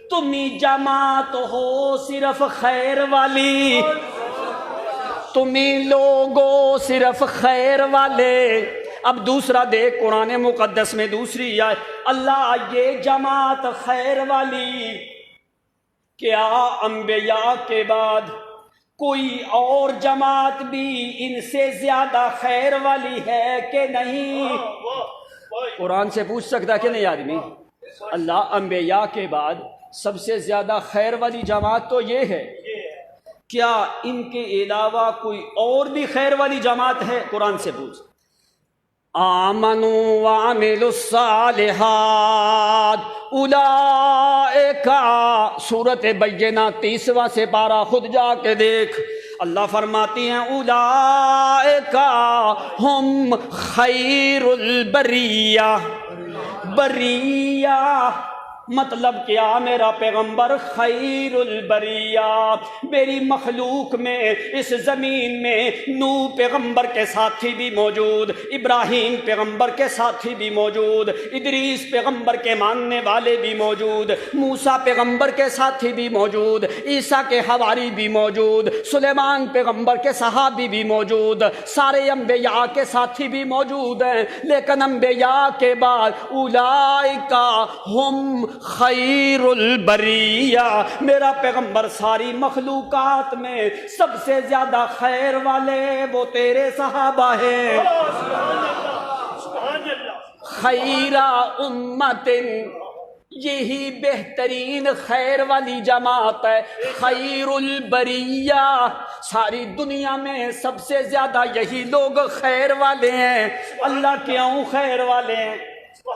تم ہی جماعت ہو صرف خیر والی، تم ہی لوگو صرف خیر والے۔ اب دوسرا دیکھ قرآن مقدس میں دوسری آیت، اللہ یہ جماعت خیر والی، کیا انبیاء کے بعد کوئی اور جماعت بھی ان سے زیادہ خیر والی ہے کہ نہیں؟ قرآن سے پوچھ سکتا کہ نہیں آدمی؟ اللہ انبیاء کے بعد سب سے زیادہ خیر والی جماعت تو یہ ہے، کیا ان کے علاوہ کوئی اور بھی خیر والی جماعت ہے؟ قرآن سے پوچھ۔ آمنوا وعملوا الصالحات اولئک، سورۃ بینہ 30واں سپارہ خود جا کے دیکھ، اللہ فرماتی ہیں اولئک ہم خیر البریہ، بریہ مطلب کیا؟ میرا پیغمبر خیر البریہ، میری مخلوق میں اس زمین میں نوح پیغمبر کے ساتھی بھی موجود، ابراہیم پیغمبر کے ساتھی بھی موجود، ادریس پیغمبر کے ماننے والے بھی موجود، موسیٰ پیغمبر کے ساتھی بھی موجود، عیسیٰ کے حواری بھی موجود، سلیمان پیغمبر کے صحابی بھی موجود، سارے انبیاء کے ساتھی بھی موجود ہیں، لیکن انبیاء کے بعد اولئک ہم خیر البریہ، میرا پیغمبر ساری مخلوقات میں سب سے زیادہ خیر والے وہ تیرے صحابہ ہیں۔ خیر امت، یہی بہترین خیر والی جماعت ہے، خیر البریہ، ساری دنیا میں سب سے زیادہ یہی لوگ خیر والے ہیں۔ اللہ کیوں خیر والے ہیں؟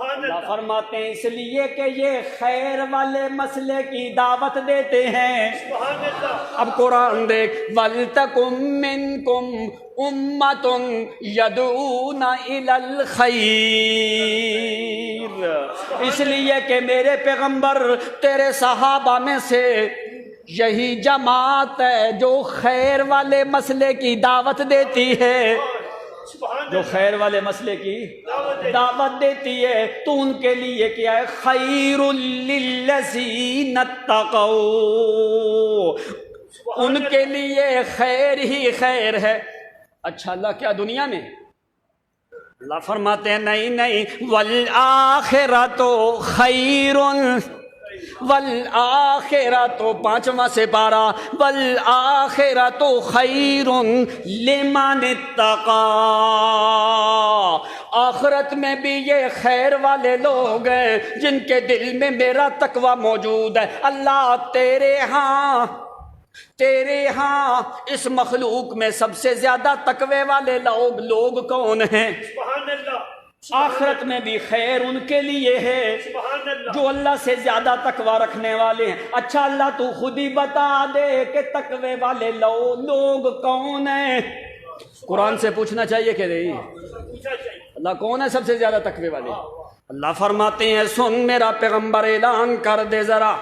اللہ فرماتے ہیں اس لیے کہ یہ خیر والے مسئلے کی دعوت دیتے ہیں۔ اب قرآن دیکھ، وَلْتَكُن مِّنكُمْ أُمَّةٌ يَدْعُونَ إِلَى الْخَيْرِ، اس لیے کہ میرے پیغمبر تیرے صحابہ میں سے یہی جماعت ہے جو خیر والے مسئلے کی دعوت دیتی ہے، جو خیر والے مسئلے کی دعوت دیتی ہے، تو ان کے لیے کیا ہے؟ خیر للذین اتقوا، ان کے لیے خیر ہی خیر ہے۔ اچھا اللہ کیا دنیا میں؟ اللہ فرماتے ہیں نہیں، والآخرۃ خیر، والآخرۃ 5واں سپارہ، والآخرۃ خیر لمن اتقی، آخرت میں بھی یہ خیر والے لوگ ہیں جن کے دل میں میرا تقوی موجود ہے۔ اللہ تیرے ہاں اس مخلوق میں سب سے زیادہ تقوی والے لوگ کون ہیں؟ آخرت میں بھی خیر ان کے لیے ہے جو اللہ سے زیادہ تقوی رکھنے والے ہیں۔ اچھا اللہ تو خود ہی بتا دے کہ تقوی والے لوگ کون ہیں؟ قرآن سے پوچھنا چاہیے کہ نہیں؟ پوچھنا چاہیے. اللہ کون ہے سب سے زیادہ تقوی والے؟ اللہ فرماتے ہیں سن میرا پیغمبر اعلان کر دے ذرا،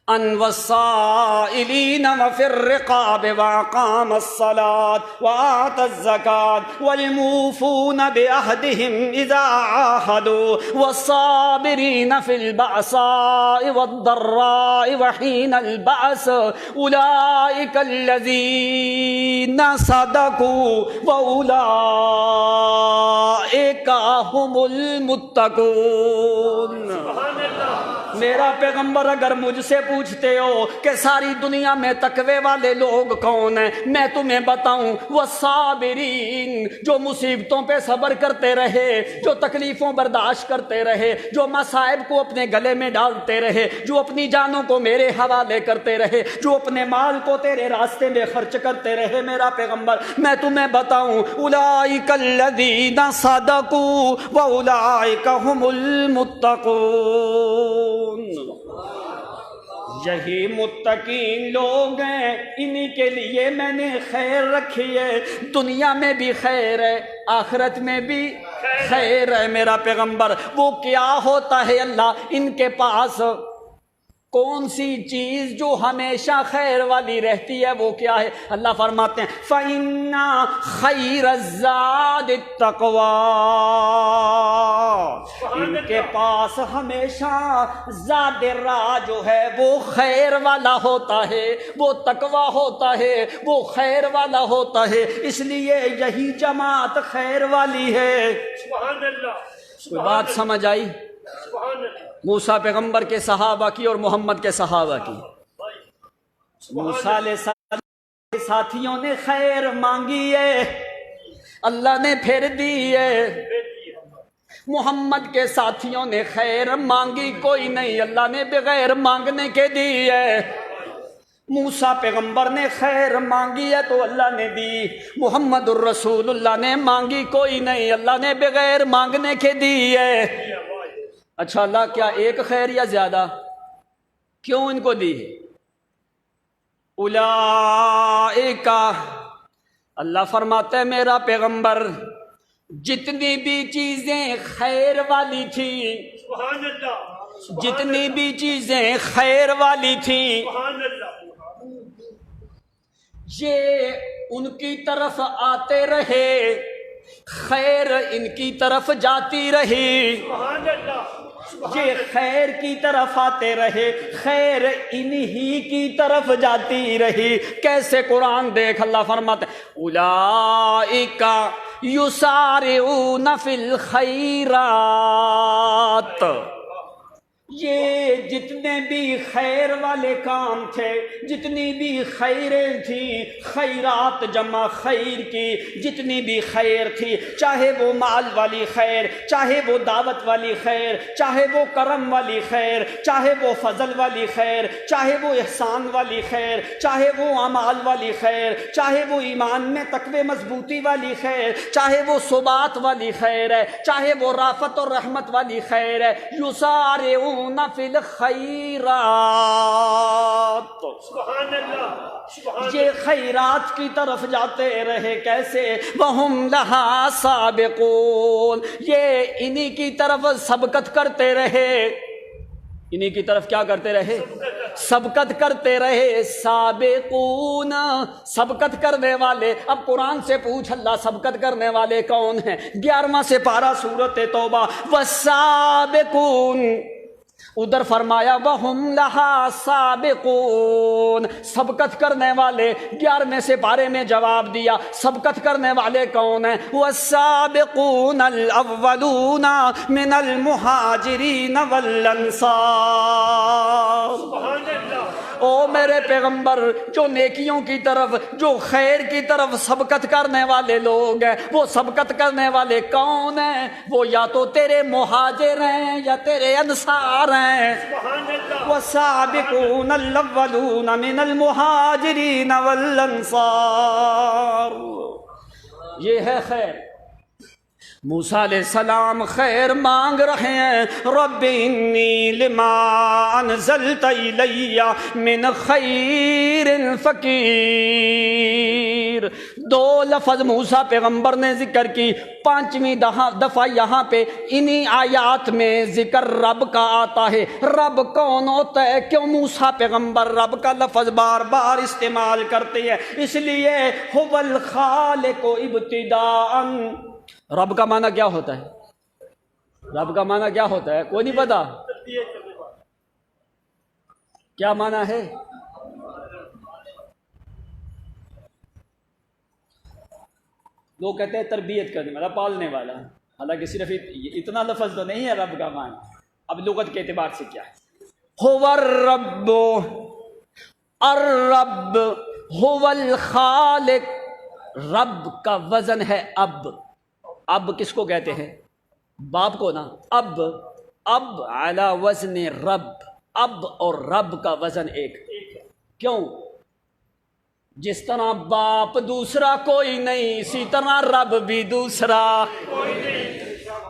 ان والصائلین وفی الرقاب واقام الصلاة وآت الزکاة والموفون بعہدہم اذا عاہدوا والصابرین فی البأساء والضراء وحین البأس اولئک الذین صدقوا واولئک هم المتقون۔ سبحان اللہ. میرا پیغمبر اگر مجھ سے پوچھتے ہو کہ ساری دنیا میں تقوی والے لوگ کون ہیں، میں تمہیں بتاؤں، وہ صابرین، جو مصیبتوں پہ صبر کرتے رہے، جو تکلیفوں برداشت کرتے رہے، جو مصائب کو اپنے گلے میں ڈالتے رہے، جو اپنی جانوں کو میرے حوالے کرتے رہے، جو اپنے مال کو تیرے راستے میں خرچ کرتے رہے، میرا پیغمبر میں تمہیں بتاؤں، اولئک الذین صدقوا واولئک هم المتقون۔ یہی متقین لوگ ہیں، انہی کے لیے میں نے خیر رکھی ہے، دنیا میں بھی خیر ہے، آخرت میں بھی خیر ہے۔ میرا پیغمبر وہ کیا ہوتا ہے اللہ ان کے پاس؟ کون سی چیز جو ہمیشہ خیر والی رہتی ہے وہ کیا ہے؟ اللہ فرماتے ہیں فَإِنَّ خَيْرَ الزَّادِ التَّقْوَىٰ، ان کے پاس ہمیشہ زاد راہ جو ہے وہ خیر والا ہوتا ہے، وہ تقویٰ ہوتا ہے، وہ خیر والا ہوتا ہے، اس لیے یہی جماعت خیر والی ہے۔ سبحان اللہ. کوئی بات سمجھ آئی؟ سبحان اللہ. موسیٰ پیغمبر کے صحابہ کی اور محمد کے صحابہ کی۔ موسیٰ علیہ السلام کے ساتھیوں نے خیر مانگی ہے، اللہ نے پھر دی ہے۔ محمد کے ساتھیوں نے خیر مانگی کوئی نہیں، اللہ نے بغیر مانگنے کے دی ہے۔ موسیٰ پیغمبر نے خیر مانگی ہے تو اللہ نے دی، محمد الرسول اللہ نے مانگی کوئی نہیں، اللہ نے بغیر مانگنے کے دی ہے۔ اچھا اللہ کیا ایک خیر یا زیادہ؟ کیوں ان کو دی ہے؟ اولئک، اللہ فرماتا ہے میرا پیغمبر جتنی بھی چیزیں خیر والی تھیں، سبحان اللہ. جتنی بھی چیزیں خیر والی تھیں، سبحان اللہ. یہ ان کی طرف آتے رہے، خیر ان کی طرف جاتی رہی۔ سبحان اللہ. یہ خیر کی طرف آتے رہے، خیر انہی کی طرف جاتی رہی۔ کیسے؟ قرآن دیکھ، اللہ فرماتے ہیں اولئک یسارعون فی الخیرات، یہ جتنے بھی خیر والے کام تھے، جتنی بھی خیریں تھیں، خیرات جمع خیر کی، جتنی بھی خیر تھی، چاہے وہ مال والی خیر، چاہے وہ دعوت والی خیر، چاہے وہ کرم والی خیر، چاہے وہ فضل والی خیر، چاہے وہ احسان والی خیر، چاہے وہ اعمال والی خیر، چاہے وہ ایمان میں تقوی مضبوطی والی خیر، چاہے وہ ثبات والی خیر ہے، چاہے وہ رافت اور رحمت والی خیر ہے، یسارعون فی الخیرات، سبحان اللہ. سبحان یہ خیرات کی طرف جاتے رہے۔ کیسے؟ وَهُمْ لَهَا سَابِقُونَ، یہ انہی کی طرف سبقت کرتے رہے، انہی کی طرف کیا کرتے رہے؟ سبقت کرتے رہے۔ سابقون، سبقت کرنے والے۔ اب قرآن سے پوچھ اللہ سبقت کرنے والے کون ہیں؟ 11واں سے پارہ سورۃ توبہ، وَالسَّابِقُونَ، ادھر فرمایا وَهُمْ لَهَا سَابِقُونَ، سبقت کرنے والے۔ 11ویں سے پارے میں جواب دیا سبقت کرنے والے کون ہیں؟ وَالسَّابِقُونَ الْأَوَّلُونَ مِنَ الْمُهَاجِرِينَ وَالْأَنصَارِ۔ سبحان اللہ. او میرے پیغمبر، جو نیکیوں کی طرف، جو خیر کی طرف سبقت کرنے والے لوگ ہیں، وہ سبقت کرنے والے کون ہیں؟ وہ یا تو تیرے مہاجر ہیں یا تیرے انصار ہیں۔ سبحان اللہ. والسابقون الاولون من المہاجرین والانصار، یہ ہے خیر۔ موسیٰ علیہ السلام خیر مانگ رہے ہیں، رب انی لما انزلت الی من خیر فقیر۔ دو لفظ موسیٰ پیغمبر نے ذکر کی، پانچویں دفعہ یہاں پہ انہی آیات میں ذکر رب کا آتا ہے۔ رب کون ہوتا ہے؟ کیوں موسیٰ پیغمبر رب کا لفظ بار بار استعمال کرتے ہیں؟ اس لیے هو الخالق ابتداء۔ رب کا معنی کیا ہوتا ہے؟ رب کا معنی کیا ہوتا ہے؟ کوئی نہیں پتا کیا معنی ہے؟ لوگ کہتے ہیں تربیت کرنے والا، پالنے والا، حالانکہ صرف اتنا لفظ تو نہیں ہے رب کا معنی۔ اب لغت کے اعتبار سے کیا ہے؟ هو الرب، الرب هو الخالق۔ رب کا وزن ہے اب۔ اب کس کو کہتے ہیں؟ باپ کو نا۔ اب علی وزن رب، اب اور رب کا وزن ایک۔ کیوں؟ جس طرح باپ دوسرا کوئی نہیں، اسی طرح رب بھی دوسرا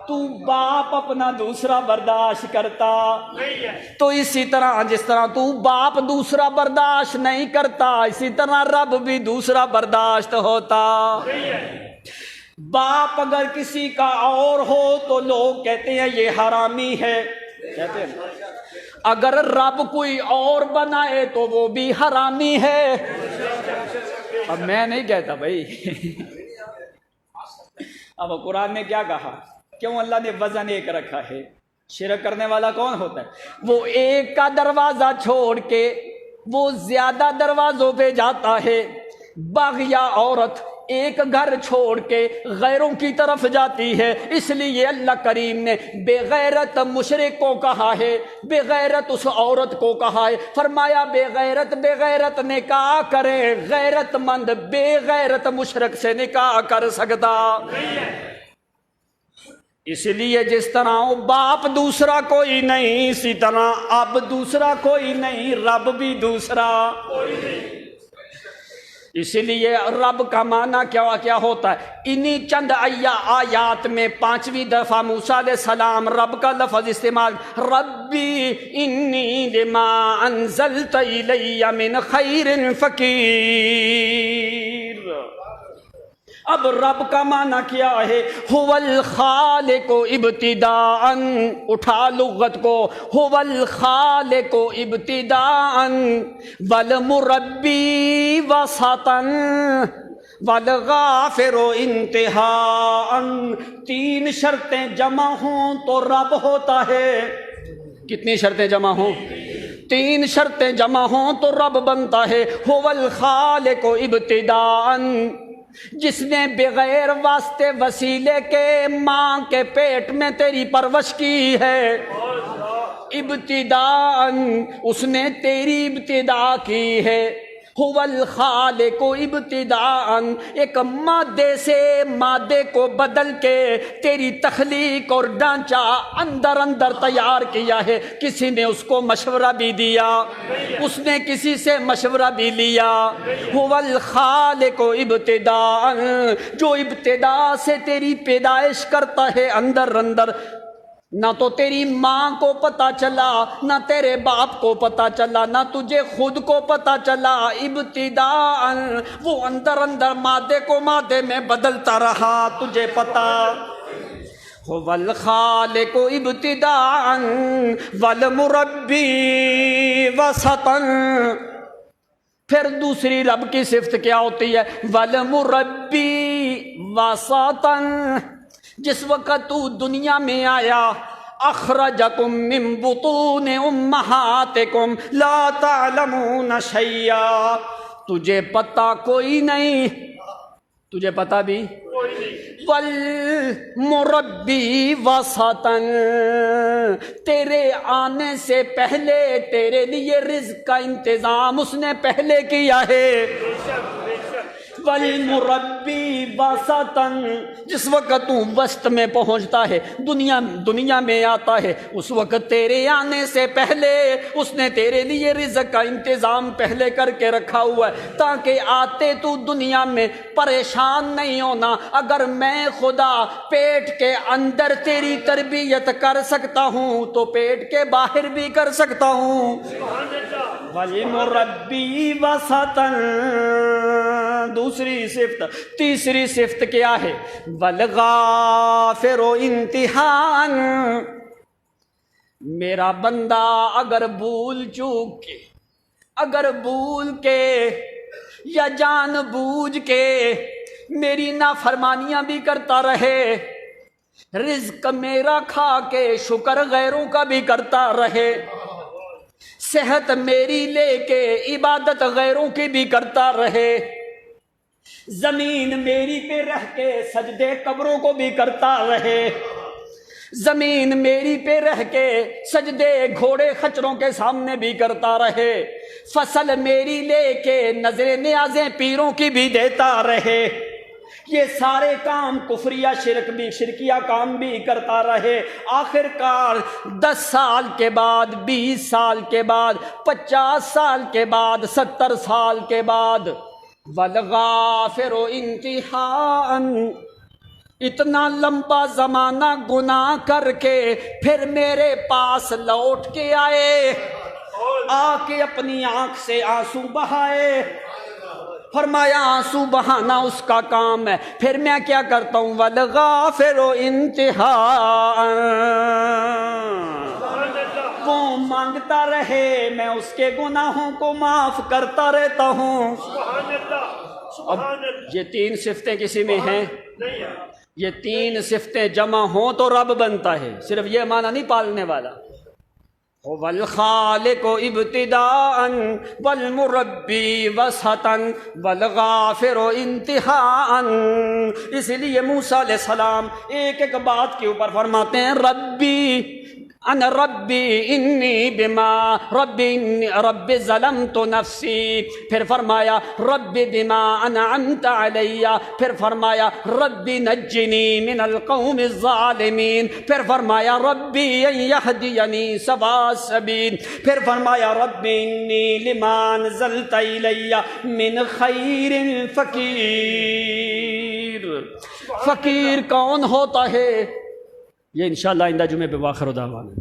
تو باپ اپنا دوسرا برداشت کرتا، تو اسی طرح جس طرح تو باپ دوسرا برداشت نہیں کرتا، اسی طرح رب بھی دوسرا برداشت ہوتا۔ باپ اگر کسی کا اور ہو تو لوگ کہتے ہیں یہ حرامی ہے، کہتے ہیں۔ اگر رب کوئی اور بنائے تو وہ بھی حرامی ہے۔ اب میں نہیں کہتا بھائی۔ اب قرآن نے کیا کہا؟ کیوں اللہ نے وزن ایک رکھا ہے؟ شرک کرنے والا کون ہوتا ہے؟ وہ ایک کا دروازہ چھوڑ کے وہ زیادہ دروازوں پہ جاتا ہے۔ باغیا عورت ایک گھر چھوڑ کے غیروں کی طرف جاتی ہے، اس لیے اللہ کریم نے بے غیرت مشرک کو کہا ہے، بے غیرت اس عورت کو کہا ہے، فرمایا بے غیرت نکاح کرے، غیرت مند بے غیرت مشرک سے نکاح کر سکتا۔ اس لیے جس طرح باپ دوسرا کوئی نہیں، اسی طرح اب دوسرا کوئی نہیں، رب بھی دوسرا کوئی نہیں۔ اس لیے رب کا معنی کیا ہوتا ہے؟ انہی چند آیات میں پانچویں دفعہ موسیٰ علیہ السلام رب کا لفظ استعمال، ربی انی لما انزلت الی من خیر فقیر۔ اب رب کا معنی کیا ہے؟ هو الخالق ابتداء، اٹھا لغت کو، هو الخالق ابتداء والمربی وسطا والغافر انتہاء۔ تین شرطیں جمع ہوں تو رب ہوتا ہے۔ کتنی شرطیں جمع ہوں؟ تین شرطیں جمع ہوں تو رب بنتا ہے۔ هو الخالق ابتداء، جس نے بغیر واسطے وسیلے کے ماں کے پیٹ میں تیری پرورش کی ہے، ابتداء اس نے تیری ابتدا کی ہے۔ هو الخالق ابتداء، ایک مادے سے مادے کو بدل کے تیری تخلیق اور ڈھانچہ اندر تیار کیا ہے۔ کسی نے اس کو مشورہ بھی دیا، اس نے کسی سے مشورہ بھی لیا۔ هو الخالق ابتداء، جو ابتدا سے تیری پیدائش کرتا ہے اندر، نہ تو تیری ماں کو پتا چلا، نہ تیرے باپ کو پتا چلا، نہ تجھے خود کو پتا چلا۔ ابتداء وہ اندر مادے کو مادے میں بدلتا رہا، تجھے پتا۔ هو الخالق ابتداء والمربی وسطا۔ پھر دوسری رب کی صفت کیا ہوتی ہے؟ والمربی وسطا، جس وقت تو دنیا میں آیا، اخرجکم من بطون امہاتکم لا تعلمون شیئا، تجھے پتا کوئی نہیں، تجھے پتا بھی والمربی وسطا، تیرے آنے سے پہلے تیرے لیے رزق کا انتظام اس نے پہلے کیا ہے۔ والمربی وسطن، جس وقت تو وسط میں پہنچتا ہے، دنیا میں آتا ہے، اس وقت تیرے آنے سے پہلے اس نے تیرے لیے رزق کا انتظام پہلے کر کے رکھا ہوا ہے، تاکہ آتے تو دنیا میں پریشان نہیں ہونا۔ اگر میں خدا پیٹ کے اندر تیری تربیت کر سکتا ہوں تو پیٹ کے باہر بھی کر سکتا ہوں۔ وَالْمُرَبِّي وَسَطًا، دوسری صفت۔ تیسری صفت کیا ہے؟ وَالْغَافِرُ انتہاءً، میرا بندہ اگر بھول کے یا جان بوجھ کے میری نافرمانیاں بھی کرتا رہے، رزق میرا کھا کے شکر غیروں کا بھی کرتا رہے، صحت میری لے کے عبادت غیروں کی بھی کرتا رہے، زمین میری پہ رہ کے سجدے قبروں کو بھی کرتا رہے، زمین میری پہ رہ کے سجدے گھوڑے خچروں کے سامنے بھی کرتا رہے، فصل میری لے کے نظر نیازیں پیروں کی بھی دیتا رہے، یہ سارے کام کفریہ شرکیہ کام بھی کرتا رہے، آخر کار 10 سال کے بعد، 20 سال کے بعد، 50 سال کے بعد، 70 سال کے بعد، والغافر انتہاءً، اتنا لمبا زمانہ گناہ کر کے پھر میرے پاس لوٹ کے آئے، آ کے اپنی آنکھ سے آنسو بہائے، فرمایا آنسو بہانا اس کا کام ہے، پھر میں کیا کرتا ہوں؟ والغافر انتہاءً، وہ مانگتا رہے میں اس کے گناہوں کو معاف کرتا رہتا ہوں۔ اب یہ 3 صفتیں کسی میں ہیں؟ یہ 3 صفتیں جمع ہوں تو رب بنتا ہے، صرف یہ معنی نہیں پالنے والا۔ والخالق ابتداءً والمربی وسطاً والغافر انتہاءً، اس لیے موسیٰ علیہ السلام ایک ایک بات کے اوپر فرماتے ہیں ربی انا ربی انی بما رب ظلمت نفسی، پھر فرمایا رب بما انعمت علی، پھر فرمایا رب نجنی من القوم الظالمین، پھر فرمایا ربی ان یہدینی سواء السبیل، پھر فرمایا رب انی لما انزلت الی من خیر فقیر۔ فقیر کون ہوتا ہے؟ یہ انشاءاللہ آئندہ جمعے پہ واخر دعوانا۔